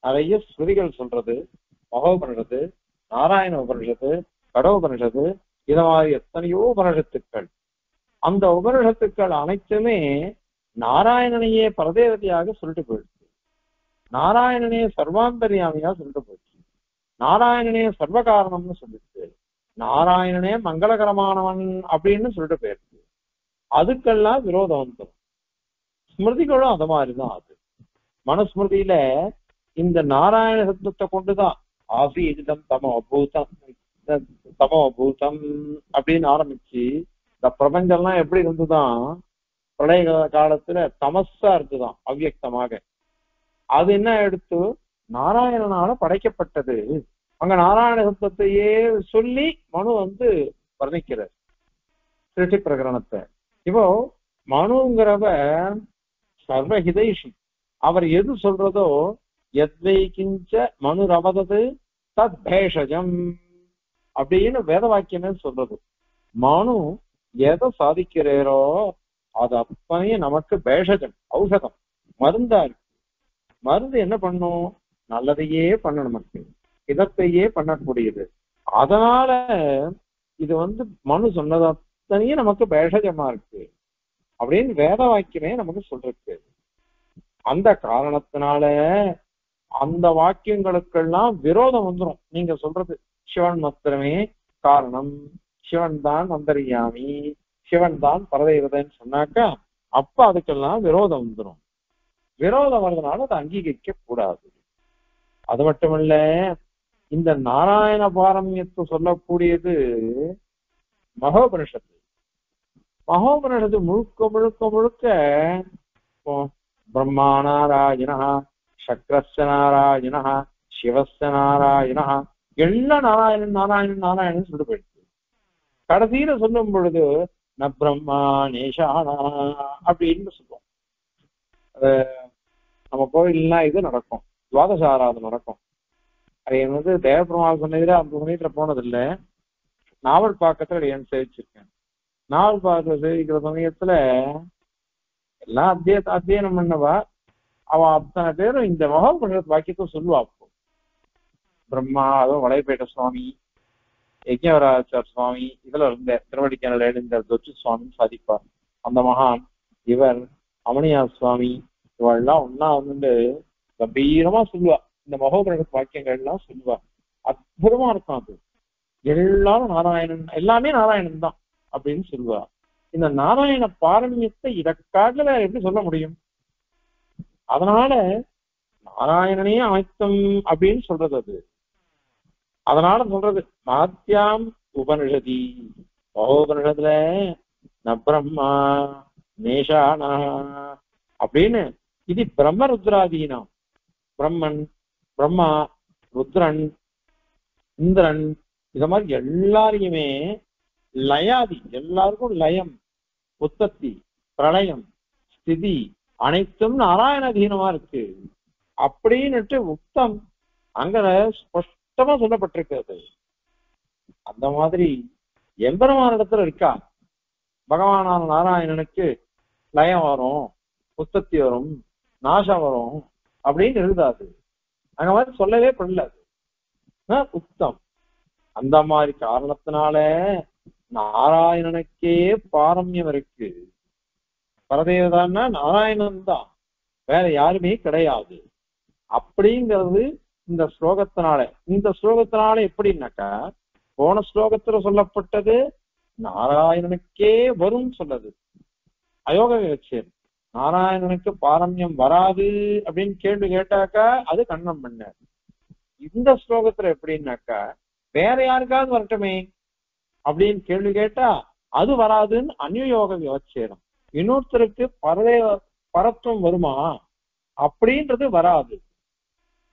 Speaker 1: நிறைய ஸ்ருதிகள் சொல்றது, மகோபனிஷத்து, நாராயண உபனிஷத்து, கடோபனிஷத்து, இத மாதிரி எத்தனையோ உபனிஷத்துக்கள். அந்த உபனிஷத்துக்கள் அனைத்துமே நாராயணனையே பரதேவதையாக சொல்லிட்டு போயிடுச்சு, நாராயணனே சர்வாந்தரியாமையா சொல்லிட்டு போயிடுச்சு, நாராயணனே சர்வ காரணம்னு சொல்லிட்டு, நாராயணனே மங்களகரமானவன் அப்படின்னு சொல்லிட்டு போயிடுச்சு. அதுக்கெல்லாம் விரோதம் வந்துடும். ஸ்மிருதிகளும் அந்த மாதிரிதான். அது மனுஸ்மிருதியில இந்த நாராயண சப்தத்தை கொண்டுதான் ஆசீதம் தமோ பூதம் தமோ பூதம் அப்படின்னு ஆரம்பிச்சு இந்த பிரபஞ்சம்லாம் எப்படி இருந்துதான் பிரளய காலத்துல தமஸா இருந்துதான் அவ்யக்தமாக. அது என்ன எடுத்து நாராயணனால படைக்கப்பட்டது. அங்க நாராயண சப்தத்தையே சொல்லி மனு வர்ணிக்கிறார் சிருஷ்டி பிரகரணத்தை. இப்போ மனுங்கிறவ சர்வஹிதைஷி, அவர் எது சொல்றதோ எத்வை கிஞ்ச மனு ரவதது தத் பேஷஜம் அப்படின்னு வேத வாக்கியமே சொல்றது. மனு எதை சாதிக்கிறேரோ அது அப்பவே நமக்கு பேஷஜம், ஔஷதம், மருந்தா இருக்கு. மருந்து என்ன பண்ணும்? நல்லதையே பண்ண, நமக்கு இதத்தையே பண்ணக்கூடியது. அதனால இது மனு சொன்னதனையே நமக்கு பேஷஜமா இருக்கு அப்படின்னு வேத வாக்கியமே நமக்கு சொல்றது. அந்த காரணத்தினால அந்த வாக்கியங்களுக்கெல்லாம் விரோதம் வந்துடும். நீங்க சொல்றது சிவன் மாத்திரமே காரணம், சிவன் தான் அந்தர்யாமி, சிவன் தான் பரதேவதைன்னு சொன்னாக்கா அப்ப அதுக்கெல்லாம் விரோதம் வந்துடும். விரோதம் வர்றதுனால அதை அங்கீகரிக்க கூடாது. அது மட்டுமல்ல, இந்த நாராயண பாரமியத்தை சொல்லக்கூடியது மகோபனிஷத்து. மகோபனிஷத்து முழுக்க முழுக்க முழுக்க பிரம்மா நாராயணா, சக்கரஸ்ய நாராயணா, சிவஸ்ய நாராயணா, எல்லாம் நாராயணன் நாராயணன் நாராயணன் சொல்லிட்டு போயிடுச்சு. கடைசியில சொல்லும் பொழுது ந பிரம்மா நேஷானா அப்படின்னு சொல்லுவோம். நம்ம கோயில்லாம் இது நடக்கும், துவாதச ஆராதனை நடக்கும். அது தேவபெருமாள் சொன்னதுல அந்த சமயத்துல போனதில்லை, நாவல் பாக்கத்துல என் சேவிச்சிருக்கேன். நாவல் பாக்கத்துல சேவிக்கிற சமயத்துல எல்லாம் அத்தியனம் பண்ணவா அவன் அத்தனை பேரும் இந்த மகோபனிஷத் வாக்கியத்தை சொல்லுவா. அப்போ பிரம்மா, அதுவும் வளையப்பேட்ட சுவாமி, யஜ்ஞவராச்சார் சுவாமி, இதுல இருந்த திருவடிக்கணில இந்த தொச்சு சுவாமி சாதிப்பார். அந்த மகான் இவர், அமணியார் சுவாமி, இவெல்லாம் ஒன்னா வந்து கம்பீரமா சொல்லுவா. இந்த மகோபரக வாக்கியங்கள் எல்லாம் சொல்லுவா. அற்புதமா இருக்கும் அது. எல்லாரும் நாராயணன், எல்லாமே நாராயணன் தான் அப்படின்னு சொல்லுவா. இந்த நாராயண பாரமியத்தை இதற்காக வேற எப்படி சொல்ல முடியும்? அதனால நாராயணனே அமைத்தம் அப்படின்னு சொல்றது அது. அதனால சொல்றது மாத்தியாம் உபனிஷதி, மகோபனிஷத்துல ந பிரம்மா நேஷானா அப்படின்னு இது பிரம்ம ருத்ராதீனம். பிரம்மன், பிரம்மா, ருத்ரன், இந்திரன், இத மாதிரி எல்லாரையுமே லயாதி, எல்லாருக்கும் லயம், உற்பத்தி, பிரளயம், ஸ்திதி அனைத்தும் நாராயணதீனமா இருக்கு அப்படின்னுட்டு உத்தம் அங்க ஸ்பஷ்டமா சொல்லப்பட்டிருக்கிறது. அந்த மாதிரி எம்பெருமானிடத்துல இருக்கா. பகவானான நாராயணனுக்கு லயம் வரும், உற்பத்தி வரும், நாசம் வரும் அப்படின்னு எழுதாது. அந்த மாதிரி சொல்லவே படல. உத்தம் அந்த மாதிரி காரணத்தினால நாராயணனுக்கே பாரம்யம் இருக்கு. பரதேவதான்னா நாராயணன் தான், வேற யாருமே கிடையாது அப்படிங்கிறது இந்த ஸ்லோகத்தினால. இந்த ஸ்லோகத்தினால எப்படின்னாக்கா, போன ஸ்லோகத்துல சொல்லப்பட்டது நாராயணனுக்கே வரும் சொல்லுது அயோக விவட்சேதம். நாராயணனுக்கு பாரம்யம் வராது அப்படின்னு கேள்வி கேட்டாக்கா அது கண்ணம் பண்ண. இந்த ஸ்லோகத்துல எப்படின்னாக்கா, வேற யாருக்காவது வரட்டுமே அப்படின்னு கேள்வி கேட்டா அது வராதுன்னு அந்யோக விவட்சேதம். இன்னொருத்தருக்கு பரத்துவம் வருமா அப்படின்றது வராது,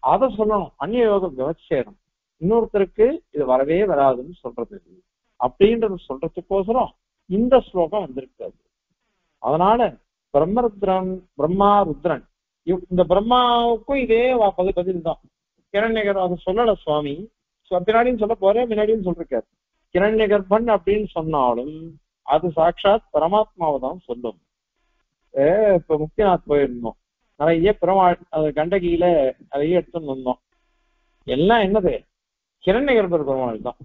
Speaker 1: அத சொல்லணும். அந்யோக விவட்சேதம் இன்னொருத்தருக்கு இது வரவே வராதுன்னு சொல்றது அப்படின்றது சொல்றதுக்கோசரம் இந்த ஸ்லோகம் வந்திருக்காது. அதனால பிரம்மருத்ரன், பிரம்மா ருத்ரன், இந்த பிரம்மாவுக்கும் இதே பதில் தான். கிரண்யகர் அதை சொல்லல சுவாமி, பின்னாடியும் சொல்ல போறேன், முன்னாடியும் சொல்லிருக்காரு. கிரண்ய கர்ப்பன் அப்படின்னு சொன்னாலும் அது சாட்சாத் பரமாத்மாவை தான் சொல்லும். இப்ப முக்திநாத் போயிருந்தோம், நிறைய பெருமாள் கண்டகியில நிறைய எடுத்துன்னு வந்தோம். எல்லாம் என்னது, கிரண்ய கர்ப்பர் பெருமாள் தான்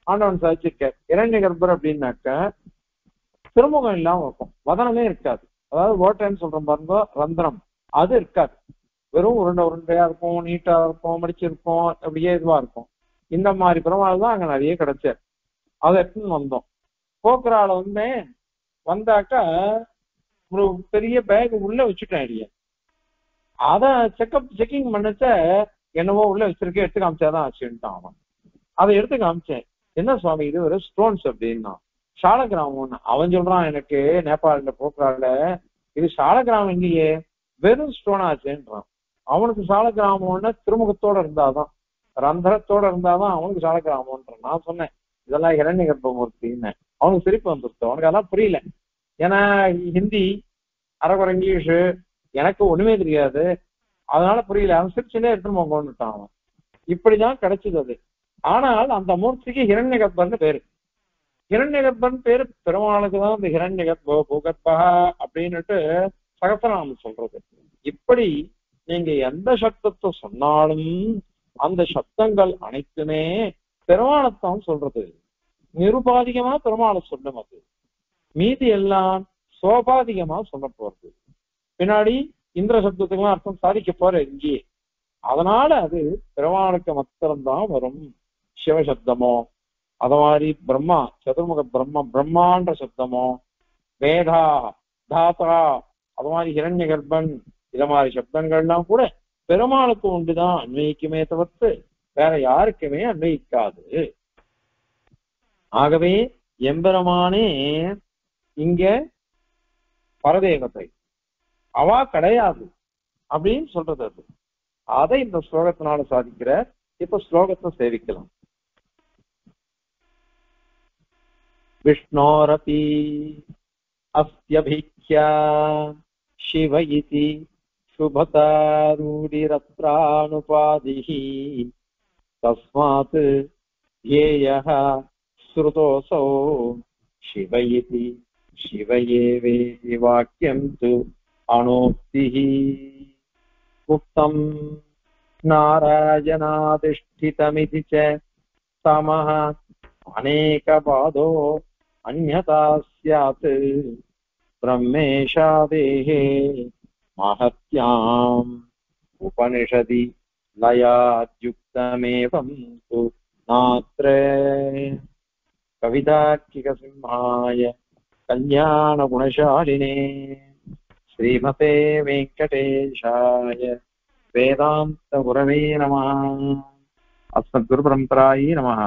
Speaker 1: ஆண்டவன் சாதிச்சிருக்கார். கிரண்ய கர்ப்பர் அப்படின்னாக்க திருமுகம் இல்லாம இருக்கும், வதனமே இருக்காது. அதாவது ஓட்டைன்னு சொல்றோம் பாருங்க, ரந்திரம் அது இருக்காது. வெறும் உருண்டை உருண்டையா இருக்கும், நீட்டா இருக்கும், மடிச்சிருக்கும், அப்படியே இதுவா இருக்கும். இந்த மாதிரி பெருமாள் தான் அங்க நிறைய கிடைச்சார். அதை எடுத்துன்னு வந்தோம். போக்குறால வந்தாக்கா ஒரு பெரிய பேக் உள்ள வச்சுட்டேன் இல்லையா. அத செக்கிங் பண்ணச்ச என்னவோ உள்ள வச்சிருக்கேன், எடுத்து காமிச்சாதான் ஆச்சுட்டான் அவன். அதை எடுத்து காமிச்சேன். என்ன சுவாமி இது ஒரு ஸ்டோன்ஸ் அப்படின்னா, சாலகிராமம்னு அவன் சொல்றான். எனக்கு நேபாளில போக்குறால இது சாலகிராமம் இல்லையே, வெறும் ஸ்டோன் ஆச்சுன்றான். அவனுக்கு சாலகிராமம்னா திருமுகத்தோட இருந்தாதான், ரந்தரத்தோட இருந்தாதான் அவனுக்கு சாலகிராமம்ன்றான். நான் சொன்னேன் இதெல்லாம் இரண்ய கர்ப்பமூர்த்தின்னு. அவனுக்கு சிரிப்பு வந்துருச்சு, அவனுக்கு அதெல்லாம் புரியல. ஏன்னா ஹிந்தி அரைக்குறை இங்கிலீஷு, எனக்கு ஒண்ணுமே தெரியாது, அதனால புரியல. அவன் சிரிச்சுனே எடுத்துன்னு போங்கன்னுட்டான் அவன். இப்படிதான் கிடைச்சது அது. ஆனால் அந்த மூர்த்திக்கு ஹிரண்ய கர்ப்பன்னு பேரு. ஹிரண்ய கர்ப்பன் பேரு பெருமாளுக்கு தான் இந்த ஹிரண்ய கர்ப்போ பூகர்பா அப்படின்னுட்டு சகசநாமம் சொல்றது. இப்படி நீங்க எந்த சப்தத்தை சொன்னாலும் அந்த சப்தங்கள் அனைத்துமே பெருமாளைத்தான் சொல்றது. நிருபாதிகமா பெருமாளை சொல்லும். அது மீதி எல்லாம் சோபாதிகமா சொல்ல போறது. பின்னாடி இந்திர சப்தத்துக்கெல்லாம் அர்த்தம் சாதிக்க போற இங்கேயே. அதனால அது பெருமாளுக்கு மாத்திரம்தான் வரும். சிவசப்தமோ, அத மாதிரி பிரம்மா, சதுர்முக பிரம்மான்ற சப்தமோ, வேதா, தாத்தா, அது மாதிரி ஹிரண்ய கர்ப்பன், இத மாதிரி சப்தங்கள்லாம் கூட பெருமாளுக்கு ஒன்றுதான் அன்வயிக்குமே தவிர்த்து வேற யாருக்குமே அன்வயிக்காது. ஆகவே எம்பெருமானே இங்க பரதேவத்தை, அவா கிடையாது அப்படின்னு சொல்றது அது. அதை இந்த ஸ்லோகத்தினால சாதிக்கிற. இப்ப ஸ்லோகத்தை சேவிக்கலாம். விஷ்ணோரபி அஸ்யபிக்யா சிவ இதி சுபதாரூடிரத்ரானுபாதிஹி தஸ்மாத் ஏயஹ ஸ்ருதோசௌ சிவ இதி சிவ ஏவேதி வாக்கியம் து அனோக்திஹி உக்தம் नारायणाधिष्ठितमिति च समः अनेकपादो अन्यथा स्यात् ब्रह्मेशादेः महत्याम् उपनिषदि लयाद्युक्तमेवं तु नात्र कवितार्किकसिंहाय कल्याणगुणशालिने श्रीमते वेङ्कटेशाय वेदान्तगुरवे नमः। अस्मद्गुरुपरम्परायै नमः।